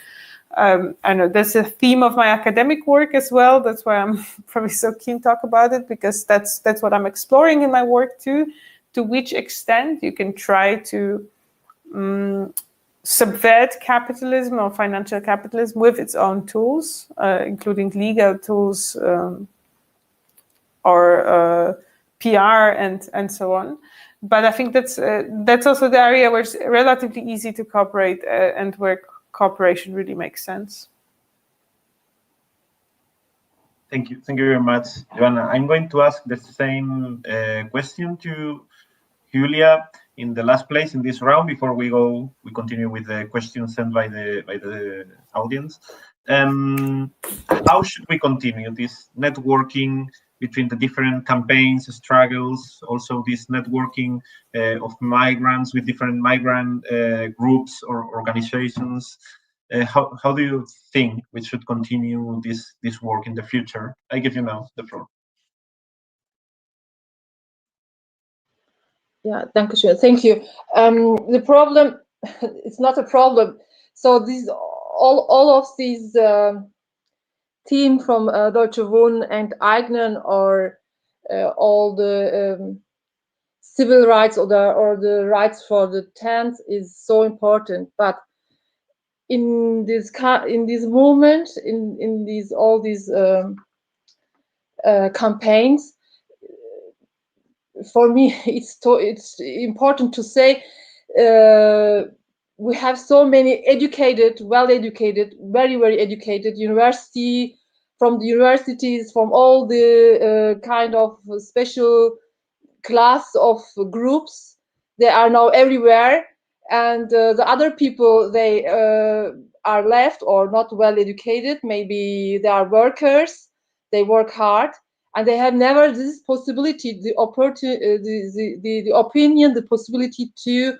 I know that's a theme of my academic work as well. That's why I'm probably so keen to talk about it, because that's what I'm exploring in my work too. To which extent you can try to subvert capitalism or financial capitalism with its own tools, including legal tools or PR and so on. But I think that's also the area where it's relatively easy to cooperate and where cooperation really makes sense. Thank you very much, Joanna. I'm going to ask the same question to Hülya in the last place in this round before we continue with the questions sent by the audience. How should we continue this networking between the different campaigns, struggles, also this networking of migrants with different migrant groups or organizations? How do you think we should continue this work in the future? I give you now the floor. Yeah, thank you. The problem, it's not a problem. So these all of these team from Deutsche Wohnen and Enteignen, or all the civil rights or the rights for the tenants is so important. But in this movement, in all these campaigns, for me, it's important to say we have so many educated, well-educated, very, very educated from the universities, from all the kind of special class of groups. They are now everywhere, and the other people, they are left or not well educated. Maybe they are workers, they work hard, and they have never this possibility, the opportunity, the opinion, the possibility to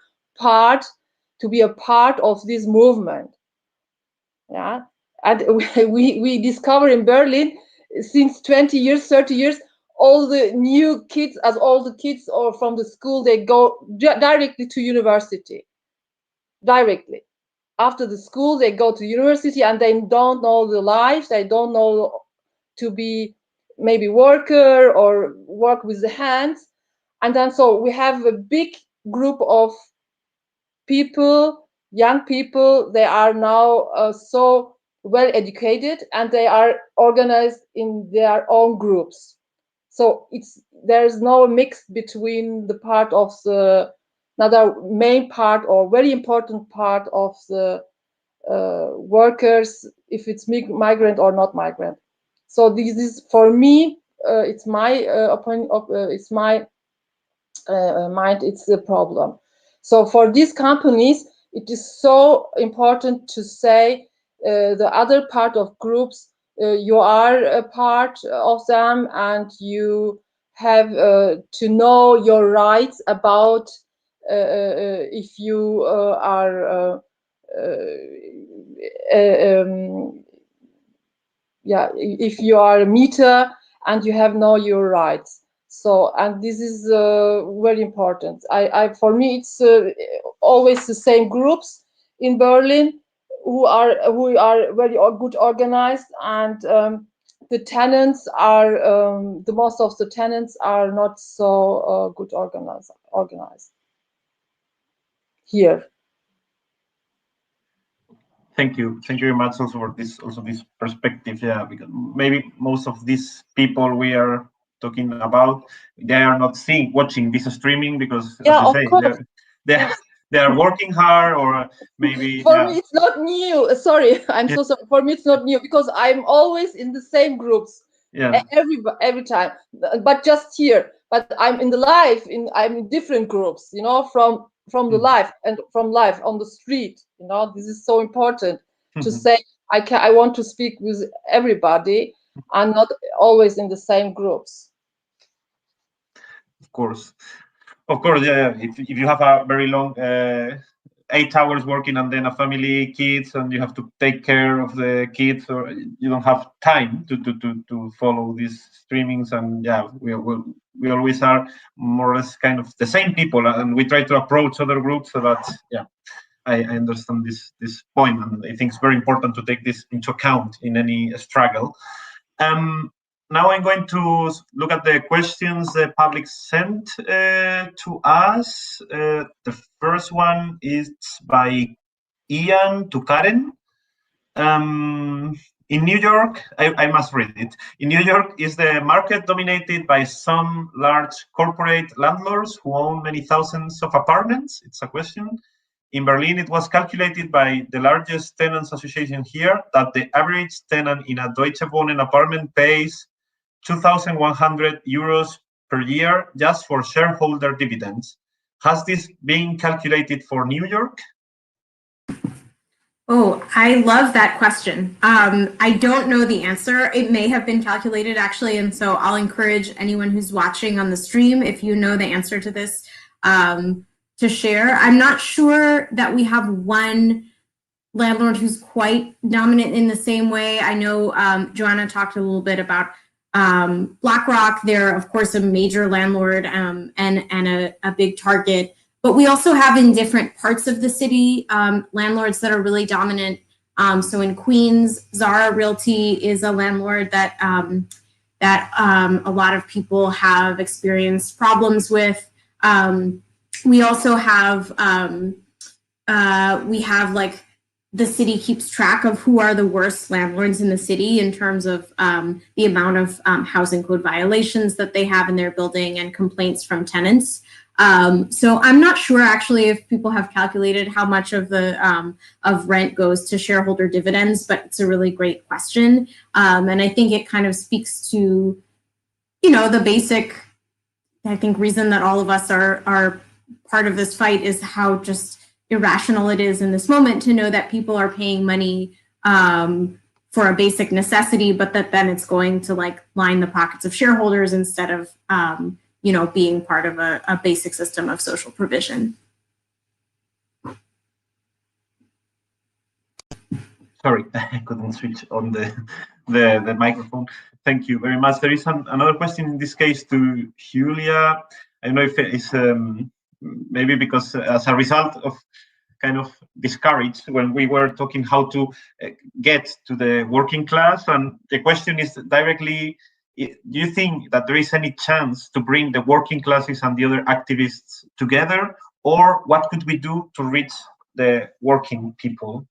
be a part of this movement. Yeah, and we discover in Berlin since 20 years, 30 years, all the new kids, as all the kids or from the school, they go directly to university. Directly. After the school, they go to university, and they don't know the life. They don't know to be maybe worker or work with the hands. And then so we have a big group of people, young people. They are now so well educated, and they are organized in their own groups. So there's no mix between the part of the another main part or very important part of the workers, if it's migrant or not migrant. So this is, for me, it's my opinion. It's my mind. It's the problem. So for these companies, it is so important to say the other part of groups. You are a part of them, and you have to know your rights about if you are if you are a meter and you have know your rights. So, and this is very important. For me, it's always the same groups in Berlin who are very good organized, and the tenants are the most of the tenants are not so good organized here. Thank you very much also for this perspective. Yeah, because maybe most of these people we are talking about, they are not watching this streaming because, as you say, they are working hard, or maybe for me it's not new. Sorry, I'm so sorry. For me it's not new because I'm always in the same groups. Yeah, every time, but just here. But I'm in the live. I'm in different groups. You know, from the life and from life on the street. You know, this is so important to say. I want to speak with everybody and not always in the same groups. Of course, yeah. If you have a very long 8 hours working and then a family, kids, and you have to take care of the kids, or you don't have time to follow these streamings. And yeah, we always are more or less kind of the same people, and we try to approach other groups. So that, yeah, I understand this point, and I think it's very important to take this into account in any struggle. Now I'm going to look at the questions the public sent to us. The first one is by Ian to Karen. In New York, I must read it. In New York, is the market dominated by some large corporate landlords who own many thousands of apartments? It's a question. In Berlin, it was calculated by the largest tenants association here that the average tenant in a Deutsche Wohnen apartment pays 2,100 euros per year just for shareholder dividends. Has this been calculated for New York? Oh, I love that question. I don't know the answer. It may have been calculated actually, and so I'll encourage anyone who's watching on the stream, if you know the answer to this, to share. I'm not sure that we have one landlord who's quite dominant in the same way. I know Joanna talked a little bit about BlackRock. They're, of course, a major landlord and a big target. But we also have in different parts of the city landlords that are really dominant. So in Queens, Zara Realty is a landlord that a lot of people have experienced problems with. We also have like the city keeps track of who are the worst landlords in the city in terms of the amount of housing code violations that they have in their building and complaints from tenants. So I'm not sure actually if people have calculated how much of the of rent goes to shareholder dividends, but it's a really great question. And I think it kind of speaks to, you know, the basic I think reason that all of us are part of this fight is how just irrational it is in this moment to know that people are paying money for a basic necessity, but that then it's going to like line the pockets of shareholders instead of being part of a basic system of social provision. Sorry, I couldn't switch on the microphone. Thank you very much. There is another question in this case to Hülya. I don't know if it's maybe because as a result of kind of discouraged when we were talking how to get to the working class. And the question is directly, do you think that there is any chance to bring the working classes and the other activists together? Or what could we do to reach the working people?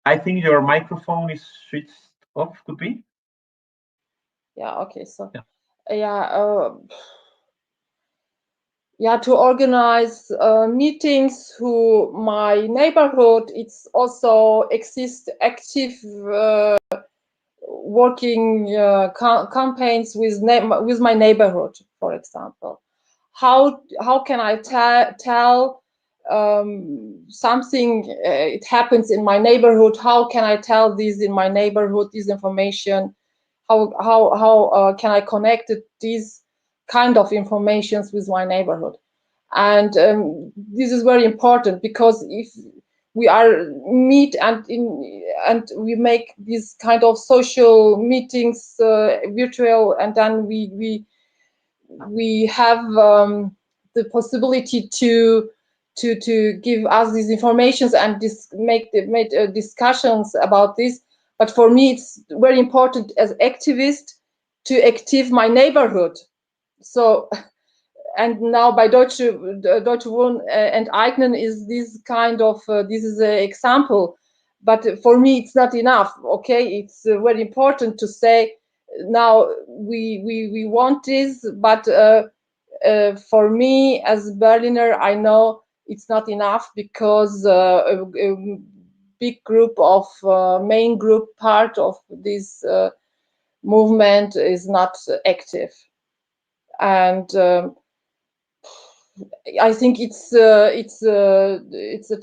I think your microphone is switched off, could be? Yeah, okay, so to organize meetings through my neighborhood. It's also exist active working campaigns with my neighborhood, for example. How can I tell something it happens in my neighborhood? How can I tell this in my neighborhood, this information? How can I connect these kind of informations with my neighborhood? And this is very important, because if we are meet and we make these kind of social meetings virtual, and then we have the possibility to give us these informations and make discussions about this. But for me, it's very important as activist to active my neighborhood. So, and now by Deutsche Wohnen Enteignen is this kind of this is an example. But for me, it's not enough. Okay, it's very important to say now we want this, but for me as Berliner, I know it's not enough, because a big group of main group part of this movement is not active, and I think it's a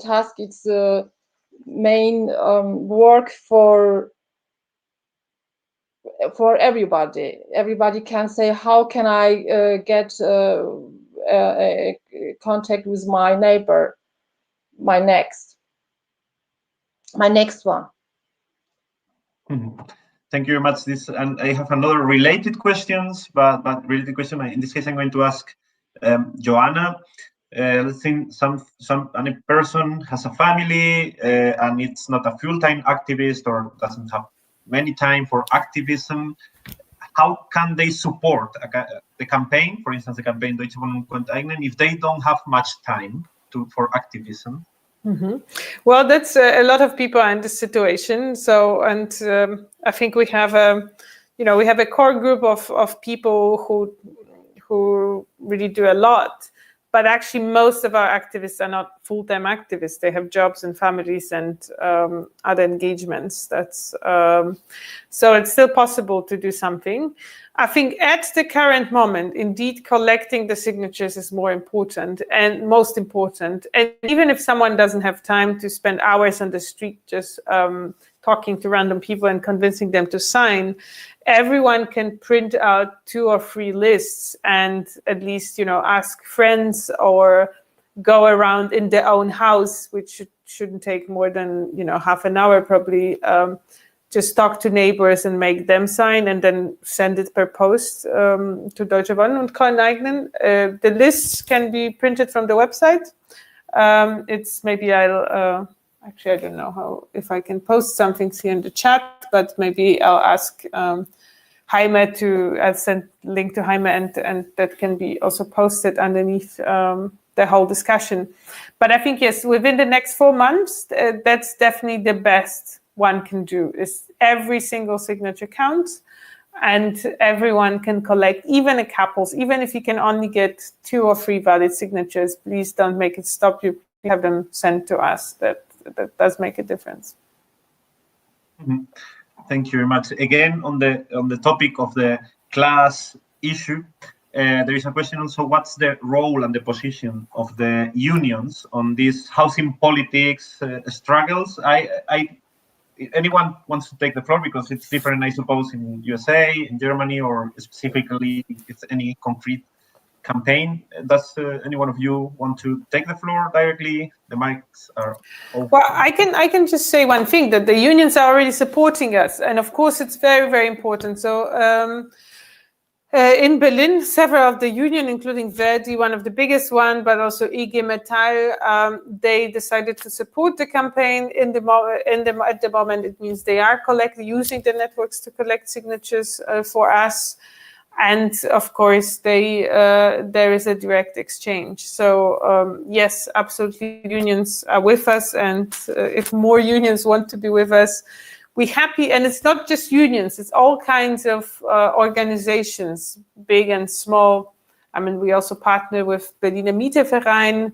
task. It's a main work for everybody. Everybody can say, how can I get contact with my neighbor, my next one. Mm-hmm. Thank you very much. And I have another related questions, but related question. In this case, I'm going to ask Joanna. Let's think any person has a family and it's not a full-time activist or doesn't have many time for activism. How can they support the campaign, for instance, the campaign Deutsche Wohnen Co, if they don't have much time for activism? Mm-hmm. Well, that's a lot of people are in this situation. So, and I think we have a core group of people who really do a lot. But actually, most of our activists are not full-time activists. They have jobs and families and other engagements. That's so it's still possible to do something. I think at the current moment, indeed, collecting the signatures is more important and most important. And even if someone doesn't have time to spend hours on the street just talking to random people and convincing them to sign, everyone can print out 2 or 3 lists and at least, ask friends or go around in their own house, which shouldn't take more than, half an hour probably. Just talk to neighbors and make them sign and then send it per post to Deutsche Wohnen Co. The lists can be printed from the website. It's maybe actually, I don't know if I can post something here in the chat, but maybe I'll ask Jaime I'll send link to Jaime and that can be also posted underneath the whole discussion. But I think, yes, within the next 4 months, that's definitely the best one can do, is every single signature counts and everyone can collect, even a couples, even if you can only get 2 or 3 valid signatures, please don't make it stop you. Have them sent to us. That does make a difference. Mm-hmm. Thank you very much. Again, on the topic of the class issue, there is a question also, what's the role and the position of the unions on these housing politics struggles? Anyone wants to take the floor, because it's different, I suppose, in USA, in Germany, or specifically, it's any concrete campaign. Does any one of you want to take the floor directly? The mics are open. Well, I can just say one thing, that the unions are already supporting us, and of course it's very, very important. So in Berlin, several of the unions, including Verdi, one of the biggest one, but also IG Metall, they decided to support the campaign at the moment. It means they are using the networks to collect signatures for us. And of course, there is a direct exchange. So yes, absolutely, unions are with us, and if more unions want to be with us, we're happy. And it's not just unions; it's all kinds of organizations, big and small. I mean, we also partner with Berliner Mieterverein,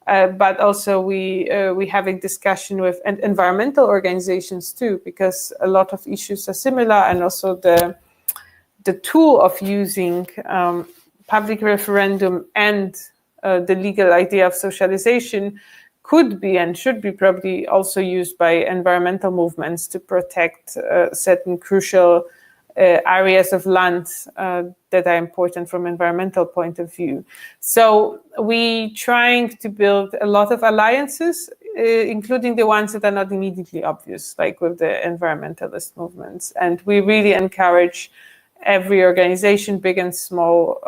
but also we having discussion with environmental organizations too, because a lot of issues are similar, and also the tool of using public referendum and the legal idea of socialization could be and should be probably also used by environmental movements to protect certain crucial areas of land that are important from environmental point of view. So we trying to build a lot of alliances, including the ones that are not immediately obvious, like with the environmentalist movements. And we really encourage every organization, big and small,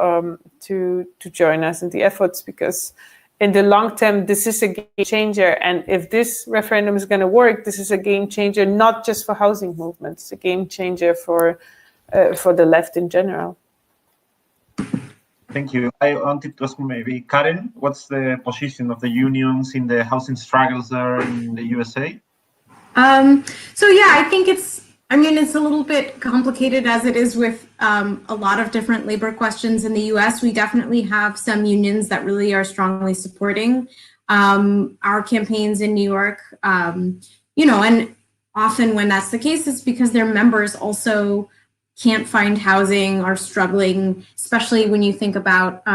to join us in the efforts, because in the long term, this is a game changer. And if this referendum is going to work, this is a game changer, not just for housing movements, a game changer for the left in general. Thank you. I wanted to ask maybe, Karen, what's the position of the unions in the housing struggles there in the USA? So yeah, I think it's a little bit complicated, as it is with a lot of different labor questions in the US. We definitely have some unions that really are strongly supporting our campaigns in New York. And often when that's the case, it's because their members also can't find housing, are struggling, especially when you think about,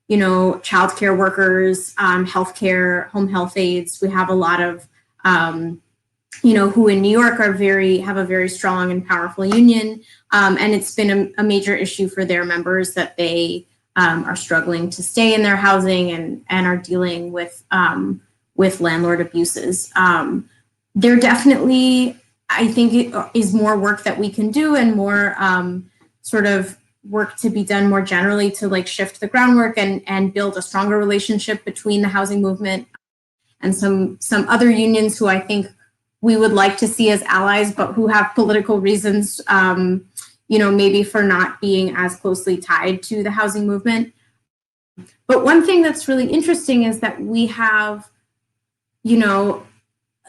childcare workers, healthcare, home health aides. We have a lot of who in New York have a very strong and powerful union. And it's been a major issue for their members that they are struggling to stay in their housing and are dealing with landlord abuses. There definitely, I think, it is more work that we can do, and more sort of work to be done more generally to shift the groundwork and build a stronger relationship between the housing movement and some other unions who I think we would like to see as allies, but who have political reasons, maybe for not being as closely tied to the housing movement. But one thing that's really interesting is that we have,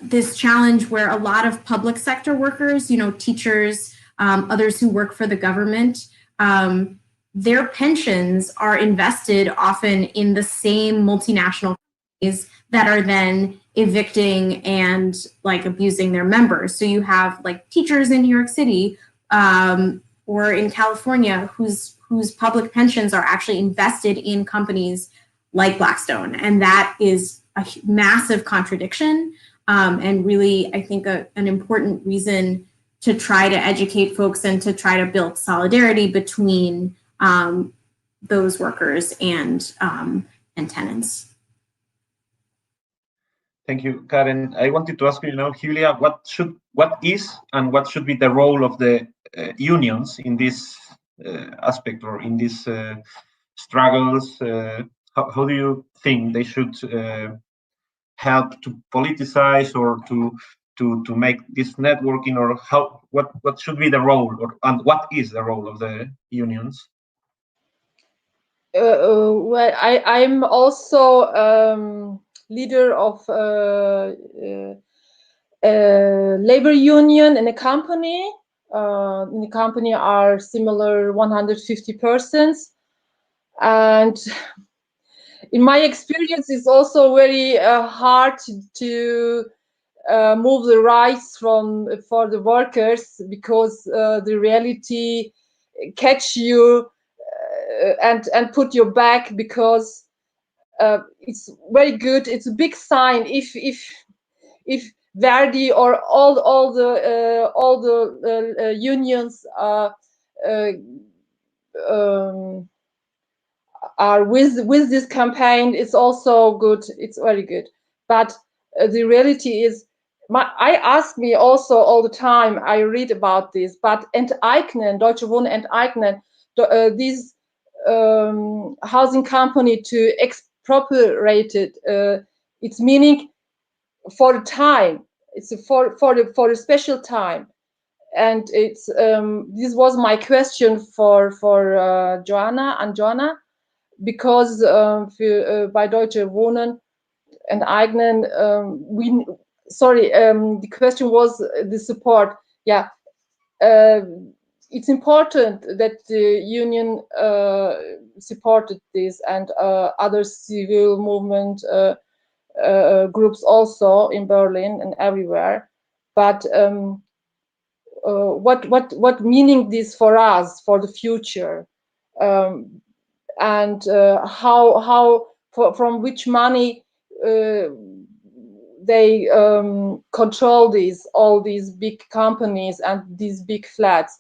this challenge where a lot of public sector workers, teachers, others who work for the government, their pensions are invested often in the same multinational companies that are then evicting and abusing their members. So you have teachers in New York City or in California whose public pensions are actually invested in companies like Blackstone. And that is a massive contradiction, and really, I think, an important reason to try to educate folks and to try to build solidarity between those workers and tenants. Thank you, Karen. I wanted to ask you, Hülya, what is and what should be the role of the unions in this aspect, or in these struggles? How do you think they should help to politicize, or to make this networking, or what should be the role, and what is the role of the unions? Well, I'm also leader of labor union in a company. In the company are similar 150 persons, and in my experience, it's also very hard to move the rights for the workers, because the reality catch you and put you back, because it's very good. It's a big sign if Verdi or all the unions are with this campaign. It's also good. It's very good. But the reality is, I ask me also all the time. I read about this, but Enteignen, Deutsche Wohnen Enteignen, this housing company to expropriate it. It's meaning for the time. It's for a special time, and it's this was my question for Joanna, because by Deutsche Wohnen Enteignen, the question was the support. Yeah, it's important that the union supported this, and other civil movement groups also in Berlin and everywhere. But what meaning this for us for the future, and how from which money they control all these big companies and these big flats.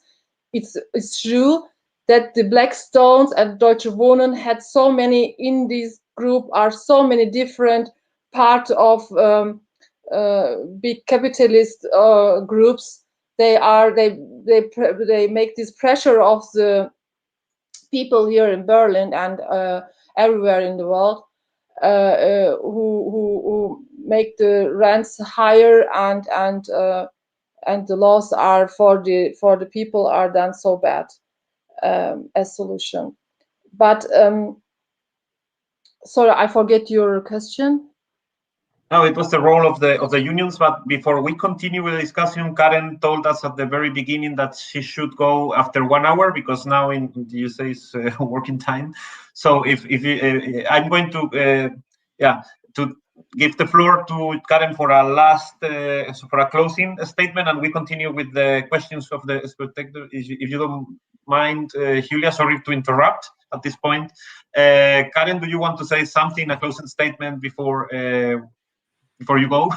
It's true that the Blackstones and Deutsche Wohnen had so many in this group, are so many different part of big capitalist groups. They make this pressure of the people here in Berlin and everywhere in the world, who make the rents higher, and the laws are for the people are done so bad as solution. But sorry, I forget your question. No, it was the role of the unions. But before we continue with the discussion, Karen told us at the very beginning that she should go after 1 hour, because now in the USA is working time. So if I'm going to to give the floor to Karen for a last for a closing statement, and we continue with the questions of the spectators. If you don't mind, Hülya, sorry to interrupt at this point. Karen, do you want to say something, a closing statement before you go?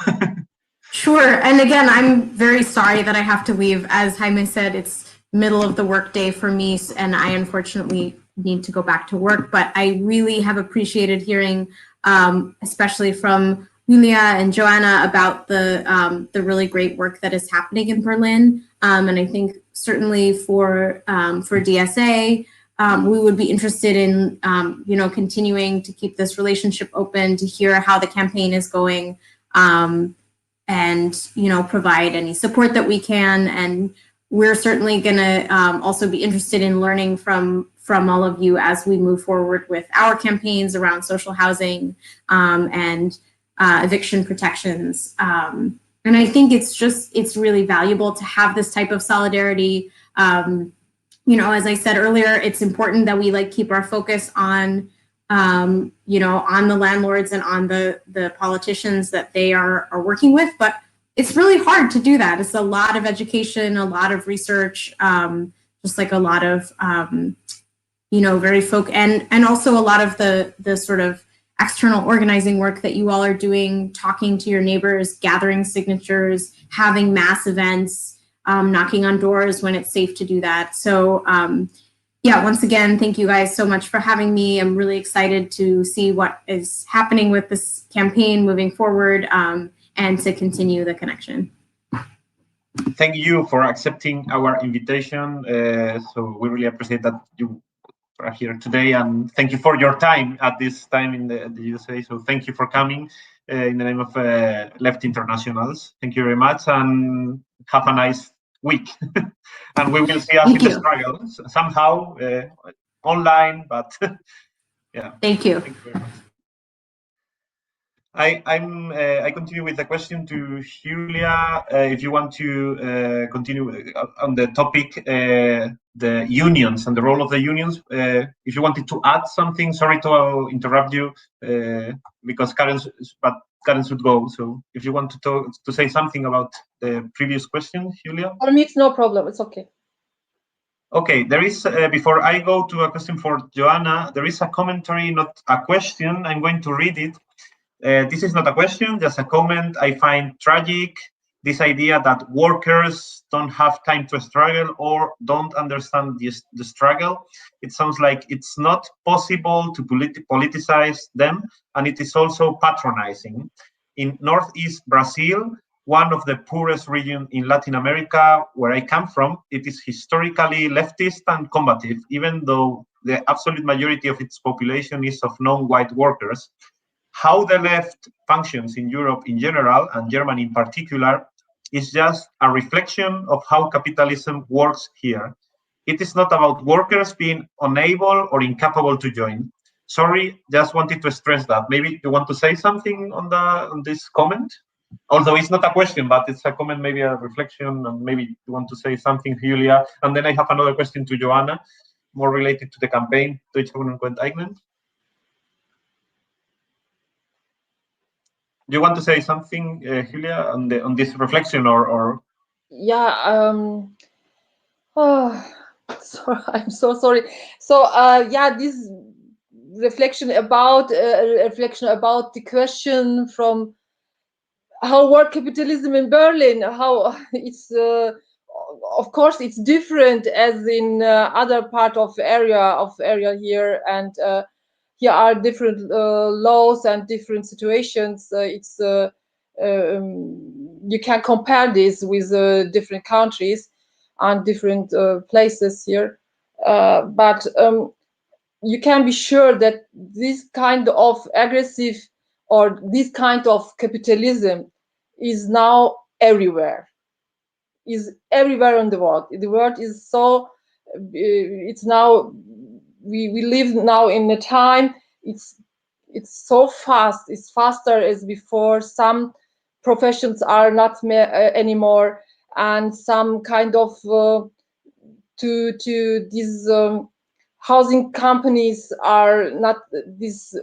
Sure. And again, I'm very sorry that I have to leave. As Jaime said, it's middle of the workday for me, and I unfortunately need to go back to work. But I really have appreciated hearing, especially from Hülya and Joanna, about the really great work that is happening in Berlin. And I think certainly for DSA, we would be interested in continuing to keep this relationship open, to hear how the campaign is going, and provide any support that we can. And we're certainly going to also be interested in learning from all of you as we move forward with our campaigns around social housing and eviction protections. And I think it's really valuable to have this type of solidarity. As I said earlier, it's important that we keep our focus on on the landlords and on the politicians that they are working with, but it's really hard to do that. It's a lot of education, a lot of research, just like a lot of very and also a lot of the sort of external organizing work that you all are doing, talking to your neighbors, gathering signatures, having mass events, knocking on doors when it's safe to do that. So once again, thank you guys so much for having me. I'm really excited to see what is happening with this campaign moving forward, and to continue the connection. Thank you for accepting our invitation. So we really appreciate that you are here today, and thank you for your time at this time in the USA. So thank you for coming in the name of Left Internationals. Thank you very much, and have a nice week. And we will see us in the struggle somehow online, but yeah. Thank you. Thank you very much. I continue with the question to Hülya. If you want to continue on the topic the unions and the role of the unions. If you wanted to add something, sorry to interrupt you, because Karen should go. So if you want to say something about the previous question, Hülya? For me, it's no problem. It's okay. Okay, there is, before I go to a question for Joanna, there is a commentary, not a question. I'm going to read it. This is not a question, just a comment. I find tragic this idea that workers don't have time to struggle or don't understand the struggle. It sounds like it's not possible to politicize them, and it is also patronizing. In Northeast Brazil, one of the poorest regions in Latin America, where I come from, it is historically leftist and combative, even though the absolute majority of its population is of non-white workers. How the left functions in Europe in general, and Germany in particular, is just a reflection of how capitalism works here. It is not about workers being unable or incapable to join. Sorry, just wanted to stress that. Maybe you want to say something on this comment? Although it's not a question, but it's a comment, maybe a reflection, and maybe you want to say something, Hülya. And then I have another question to Joanna, more related to the campaign, Deutsche Wohnen Co. Enteignen. Do you want to say something, Hülya, on this reflection, or? Yeah. Oh, sorry, I'm so sorry. So yeah, this reflection about the question from how work capitalism in Berlin, how it's of course it's different as in other part of area here, and here are different laws and different situations. You can compare this with different countries and different places here, but you can be sure that this kind of aggressive or this kind of capitalism is now everywhere. Is everywhere in the world. The world is so. It's now. We live now in a time. It's so fast. It's faster as before. Some professions are not anymore, and some kind of to these housing companies are not this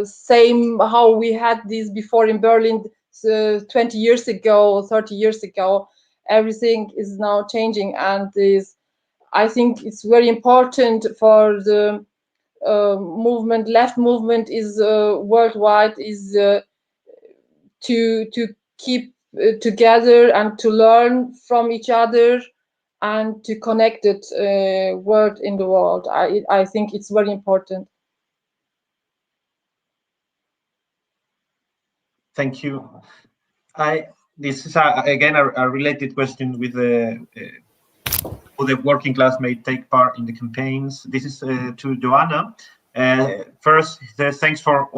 same how we had this before in Berlin 20 years ago, 30 years ago. Everything is now changing, and I think it's very important for the movement. Left movement is worldwide is to keep together and to learn from each other and to connect it word in the world. I think it's very important. Thank you. This is again a related question with how the working class may take part in the campaigns. This is to Joanna. First, thanks to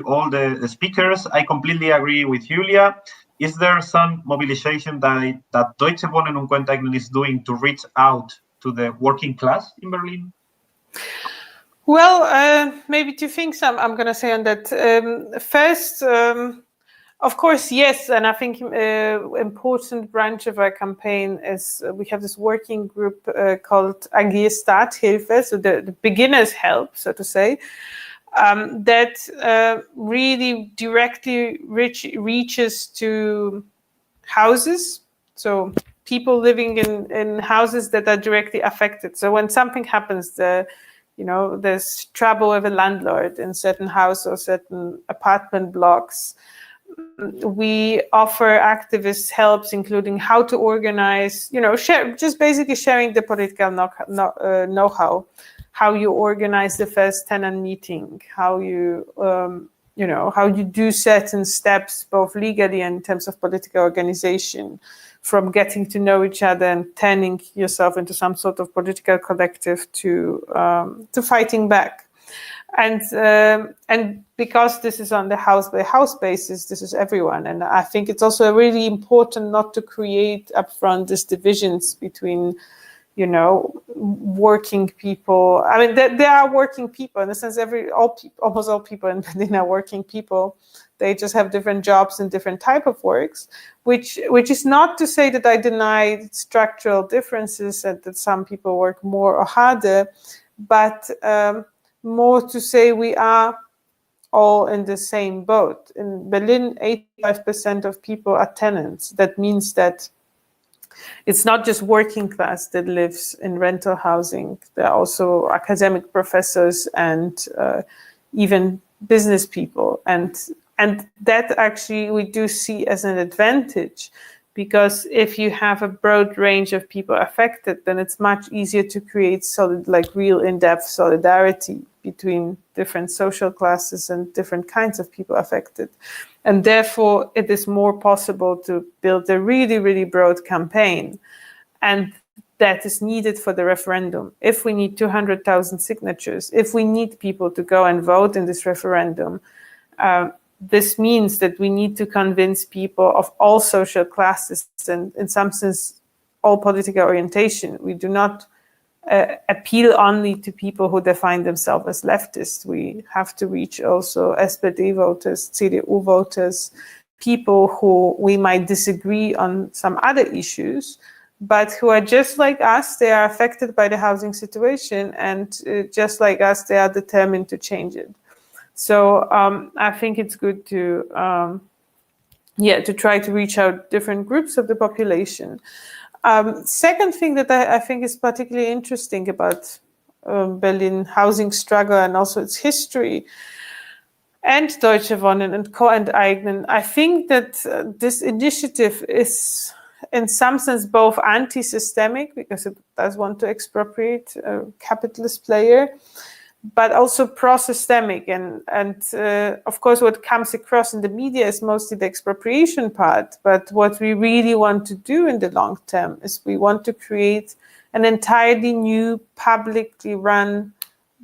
all the speakers. I completely agree with Hülya. Is there some mobilization that Deutsche Wohnen Co. Enteignen is doing to reach out to the working class in Berlin? Well, maybe two things I'm going to say on that. First, of course, yes, and I think important branch of our campaign is we have this working group called AG Starthilfe, so the beginner's help, so to say, that really directly reaches to houses, so people living in houses that are directly affected. So when something happens, there's trouble with a landlord in certain house or certain apartment blocks, we offer activists helps, including how to organize, just basically sharing the political know-how, how you organize the first tenant meeting, how you, how you do certain steps, both legally and in terms of political organization, from getting to know each other and turning yourself into some sort of political collective to fighting back. And because this is on the house by house basis, this is everyone. And I think it's also really important not to create upfront these divisions between, working people. I mean, there are working people in the sense almost all people in Berlin are working people. They just have different jobs and different type of works, which is not to say that I deny structural differences and that some people work more or harder, but more to say we are all in the same boat. In Berlin, 85% of people are tenants. That means that it's not just working class that lives in rental housing. There are also academic professors and even business people. And that actually we do see as an advantage, because if you have a broad range of people affected, then it's much easier to create real in-depth solidarity between different social classes and different kinds of people affected. And therefore, it is more possible to build a really, really broad campaign. And that is needed for the referendum. If we need 200,000 signatures, if we need people to go and vote in this referendum, this means that we need to convince people of all social classes and, in some sense, all political orientation. We do not appeal only to people who define themselves as leftists. We have to reach also SPD voters, CDU voters, people who we might disagree on some other issues, but who are just like us. They are affected by the housing situation, and just like us, they are determined to change it. So I think it's good to try to reach out different groups of the population. Second thing that I think is particularly interesting about Berlin housing struggle and also its history, and Deutsche Wohnen and Co. Enteignen, I think that this initiative is in some sense both anti-systemic, because it does want to expropriate a capitalist player, but also pro-systemic. And of course, what comes across in the media is mostly the expropriation part. But what we really want to do in the long term is we want to create an entirely new, publicly run,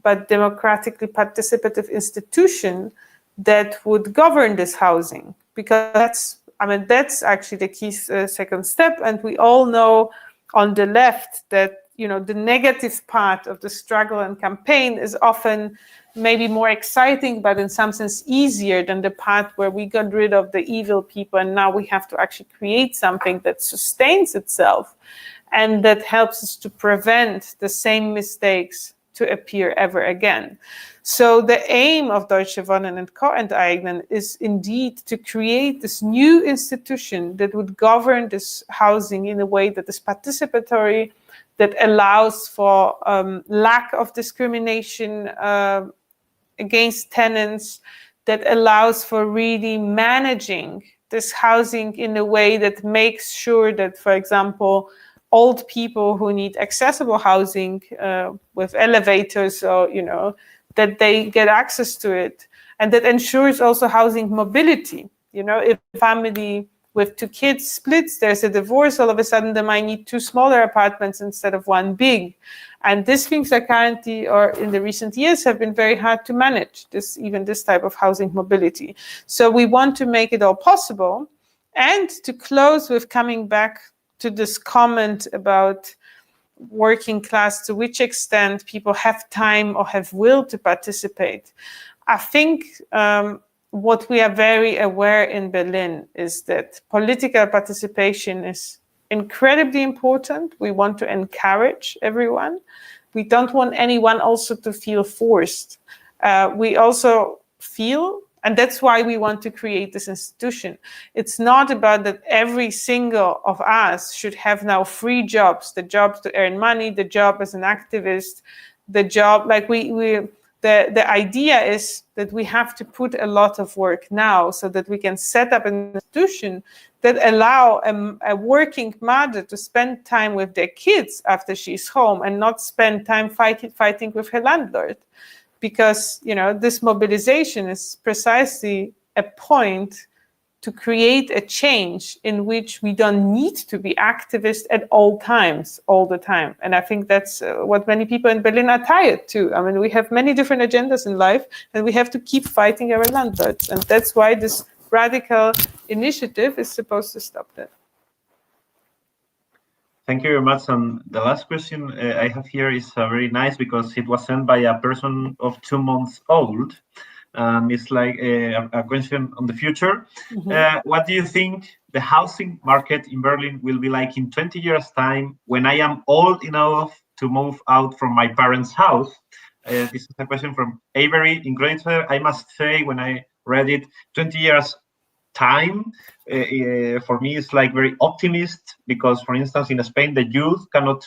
but democratically participative institution that would govern this housing. Because that's actually the key second step. And we all know on the left that the negative part of the struggle and campaign is often maybe more exciting, but in some sense easier than the part where we got rid of the evil people and now we have to actually create something that sustains itself and that helps us to prevent the same mistakes to appear ever again. So the aim of Deutsche Wohnen and Co. Enteignen is indeed to create this new institution that would govern this housing in a way that is participatory, that allows for lack of discrimination against tenants, that allows for really managing this housing in a way that makes sure that, for example, old people who need accessible housing with elevators, or that they get access to it, and that ensures also housing mobility. If a family with 2 kids splits, there's a divorce, all of a sudden they might need 2 smaller apartments instead of 1 big. And these things are currently, or in the recent years, have been very hard to manage, even this type of housing mobility. So we want to make it all possible. And to close with coming back to this comment about working class, to which extent people have time or have will to participate. I think what we are very aware in Berlin is that political participation is incredibly important. We want to encourage everyone. We don't want anyone also to feel forced. We also feel, and that's why we want to create this institution. It's not about that every single of us should have now 3 jobs, the jobs to earn money, the job as an activist, the job, the idea is that we have to put a lot of work now so that we can set up an institution that allow a working mother to spend time with their kids after she's home and not spend time fighting with her landlord. Because, this mobilization is precisely a point to create a change in which we don't need to be activists at all times, all the time. And I think that's what many people in Berlin are tired too. We have many different agendas in life and we have to keep fighting our landlords. And that's why this radical initiative is supposed to stop that. Thank you very much. And the last question I have here is very nice because it was sent by a person of 2 months old. It's like a question on the future. Mhm. What do you think the housing market in Berlin will be like in 20 years' time when I am old enough to move out from my parents' house? This is a question from Avery in Kreuzberg. I must say, when I read it, 20 years time for me is like very optimist, because for instance in Spain the youth cannot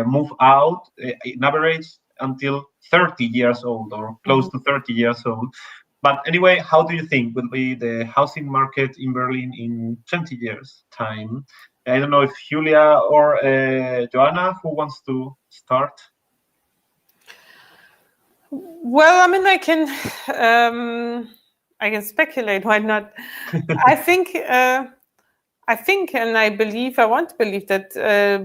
move out in average until 30 years old or close to 30 years old. But anyway, how do you think will be the housing market in Berlin in 20 years time? I don't know if Hülya or Joanna, who wants to start? Well, I mean, I can speculate. Why not? I think, and I believe, I want to believe that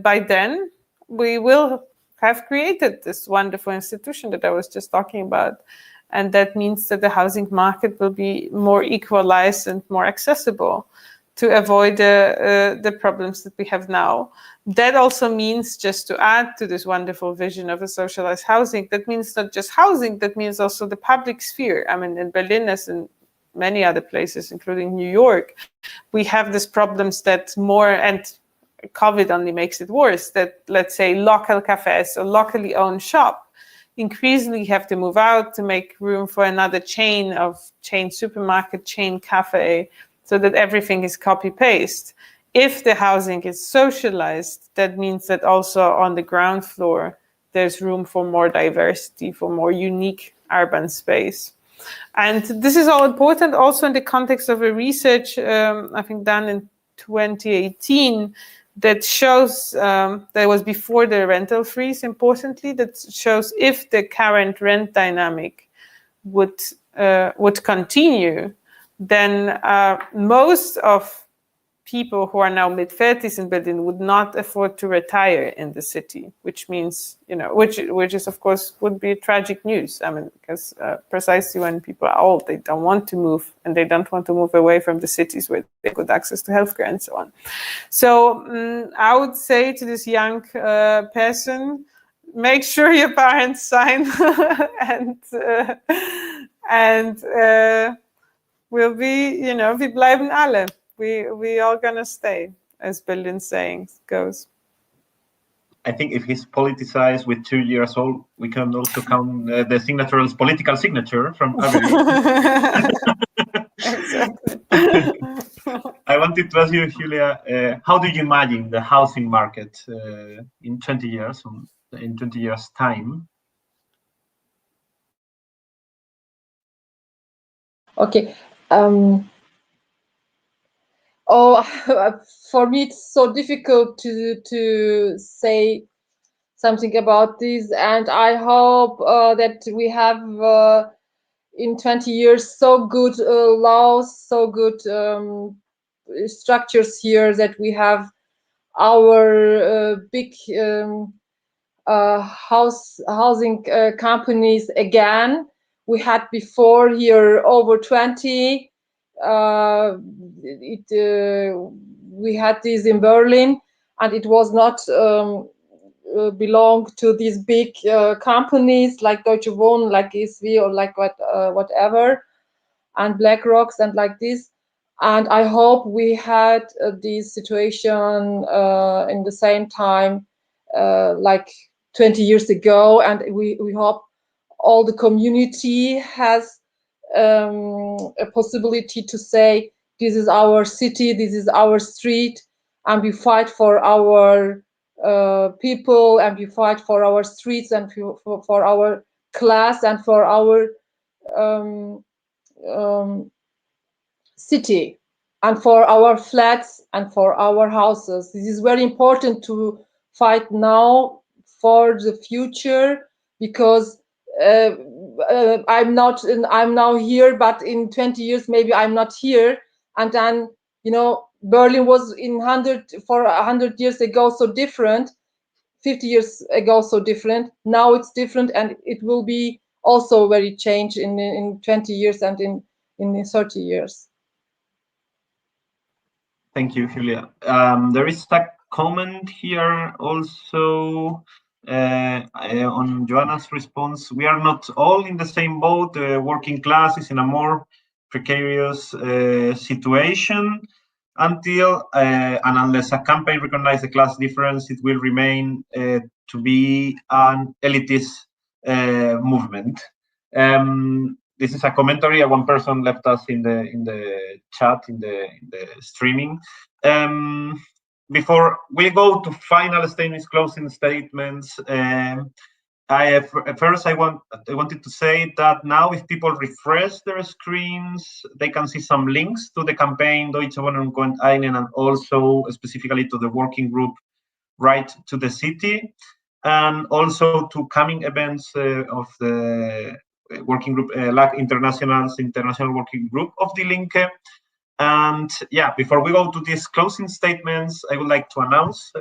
by then we will have created this wonderful institution that I was just talking about, and that means that the housing market will be more equalized and more accessible to avoid the problems that we have now. That also means, just to add to this wonderful vision of a socialized housing, that means not just housing, that means also the public sphere. I mean, in Berlin, as in many other places, including New York, we have these problems that more, and COVID only makes it worse, that, let's say, local cafes or locally owned shop increasingly have to move out to make room for another chain supermarket, chain cafe, so that everything is copy-paste. If the housing is socialized, that means that also on the ground floor, there's room for more diversity, for more unique urban space. And this is all important also in the context of a research, I think, done in 2018, that shows, that was before the rental freeze, importantly, that shows if the current rent dynamic would continue, then most of people who are now mid-30s in Berlin would not afford to retire in the city, which means, which is, of course, would be tragic news. I mean, because precisely when people are old, they don't want to move, and they don't want to move away from the cities where they got access to healthcare and so on. So I would say to this young person, make sure your parents sign and we'll be, wir bleiben alle. We all gonna stay, as Berlin saying goes. I think if he's politicized with 2 years old, we can also count the signature as political signature from Avery. Exactly. I wanted to ask you, Hülya, how do you imagine the housing market in 20 years, in 20 years' time? Okay. For me, it's so difficult to say something about this, and I hope that we have in 20 years so good laws, so good structures here, that we have our big housing companies again. We had before here over 20. We had this in Berlin, and it was not belong to these big companies like Deutsche Wohnen, like ESV, or like whatever, and BlackRocks and like this. And I hope we had this situation in the same time, like 20 years ago, and we hope all the community has a possibility to say, this is our city, this is our street, and we fight for our people, and we fight for our streets, and for our class, and for our city, and for our flats, and for our houses. This is very important to fight now for the future, because I'm now here, but in 20 years maybe I'm not here, and then Berlin was in 100 years ago so different, 50 years ago so different. Now it's different, and it will be also very changed in 20 years and in 30 years. Thank you, Hülya. There is a comment here also on Joanna's response. We are not all in the same boat. The working class is in a more precarious situation until and unless a campaign recognizes the class difference, it will remain to be an elitist movement. This is a commentary. One person left us in the chat in the streaming. Before we go to final statements, closing statements, first I wanted to say that now if people refresh their screens, they can see some links to the campaign Deutsche Wohnen Co Enteignen, and also specifically to the working group Right to the City, and also to coming events of the working group LAC International Working Group of Die Linke. And yeah, before we go to these closing statements, I would like to announce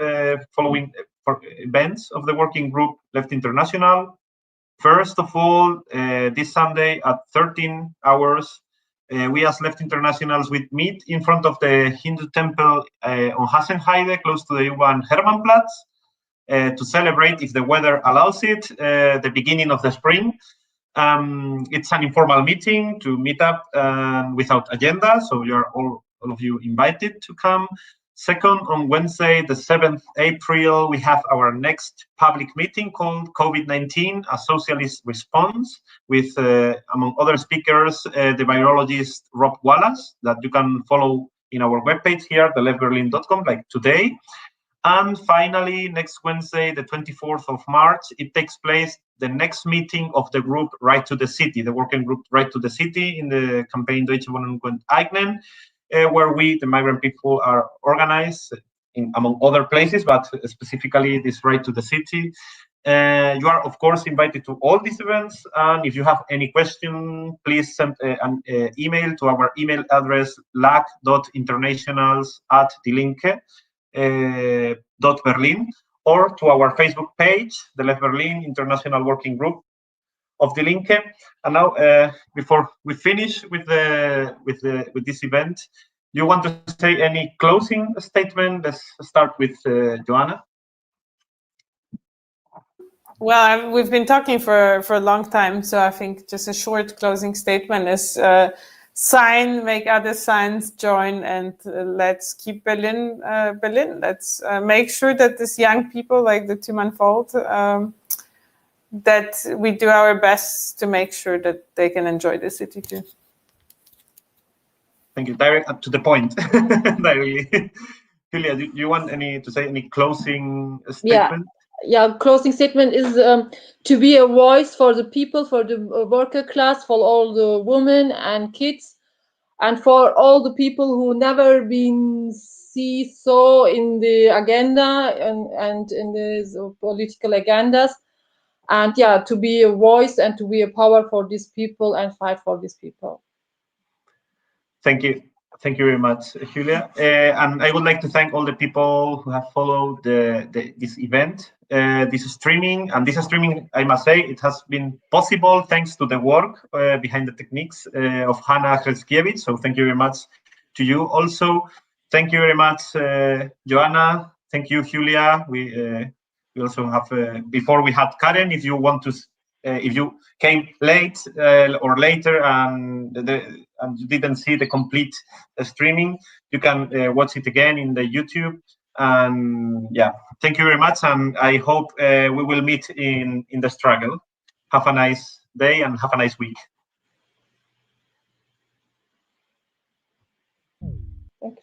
following events of the working group Left International. First of all, this Sunday at 13 hours, we as Left Internationals will meet in front of the Hindu temple on Hasenheide, close to the U1 Hermannplatz, to celebrate, if the weather allows it, the beginning of the spring. It's an informal meeting to meet up without agenda, so you're all of you invited to come. Second, on Wednesday, the 7th April, we have our next public meeting called COVID-19, a Socialist Response, with, among other speakers, the virologist Rob Wallace, that you can follow in our webpage here, theleftberlin.com, like today. And finally, next Wednesday, the 24th of March, it takes place the next meeting of the group Right to the City, the working group Right to the City in the campaign Deutsche Wohnen Co Enteignen, where we, the migrant people, are organized in, among other places, but specifically this Right to the City. You are, of course, invited to all these events. And if you have any question, please send an email to our email address, lac.internationals@dielinke.berlin, or to our Facebook page, the Left Berlin International Working Group of Die Linke. And now, before we finish with this event, you want to say any closing statement? Let's start with Joanna. Well, we've been talking for a long time, so I think just a short closing statement is make other signs, join, and let's keep Berlin. Let's make sure that these young people, like the Tumanfold, that we do our best to make sure that they can enjoy the city too. Thank you. Direct to the point. Directly. Hülya, do you want to say any closing statement? Yeah, closing statement is to be a voice for the people, for the worker class, for all the women and kids, and for all the people who never been so in the agenda and in the political agendas. And yeah, to be a voice and to be a power for these people and fight for these people. Thank you. Thank you very much, Hülya. And I would like to thank all the people who have followed this event, this streaming. And this streaming, I must say, it has been possible thanks to the work behind the techniques of Hanna Hrelskiewicz. So thank you very much to you also. Thank you very much, Joanna. Thank you, Hülya. We also have, before we had Karen, if you want to, if you came late or later and you didn't see the complete streaming, you can watch it again in the YouTube. And yeah, thank you very much. And I hope we will meet in the struggle. Have a nice day and have a nice week. Thanks.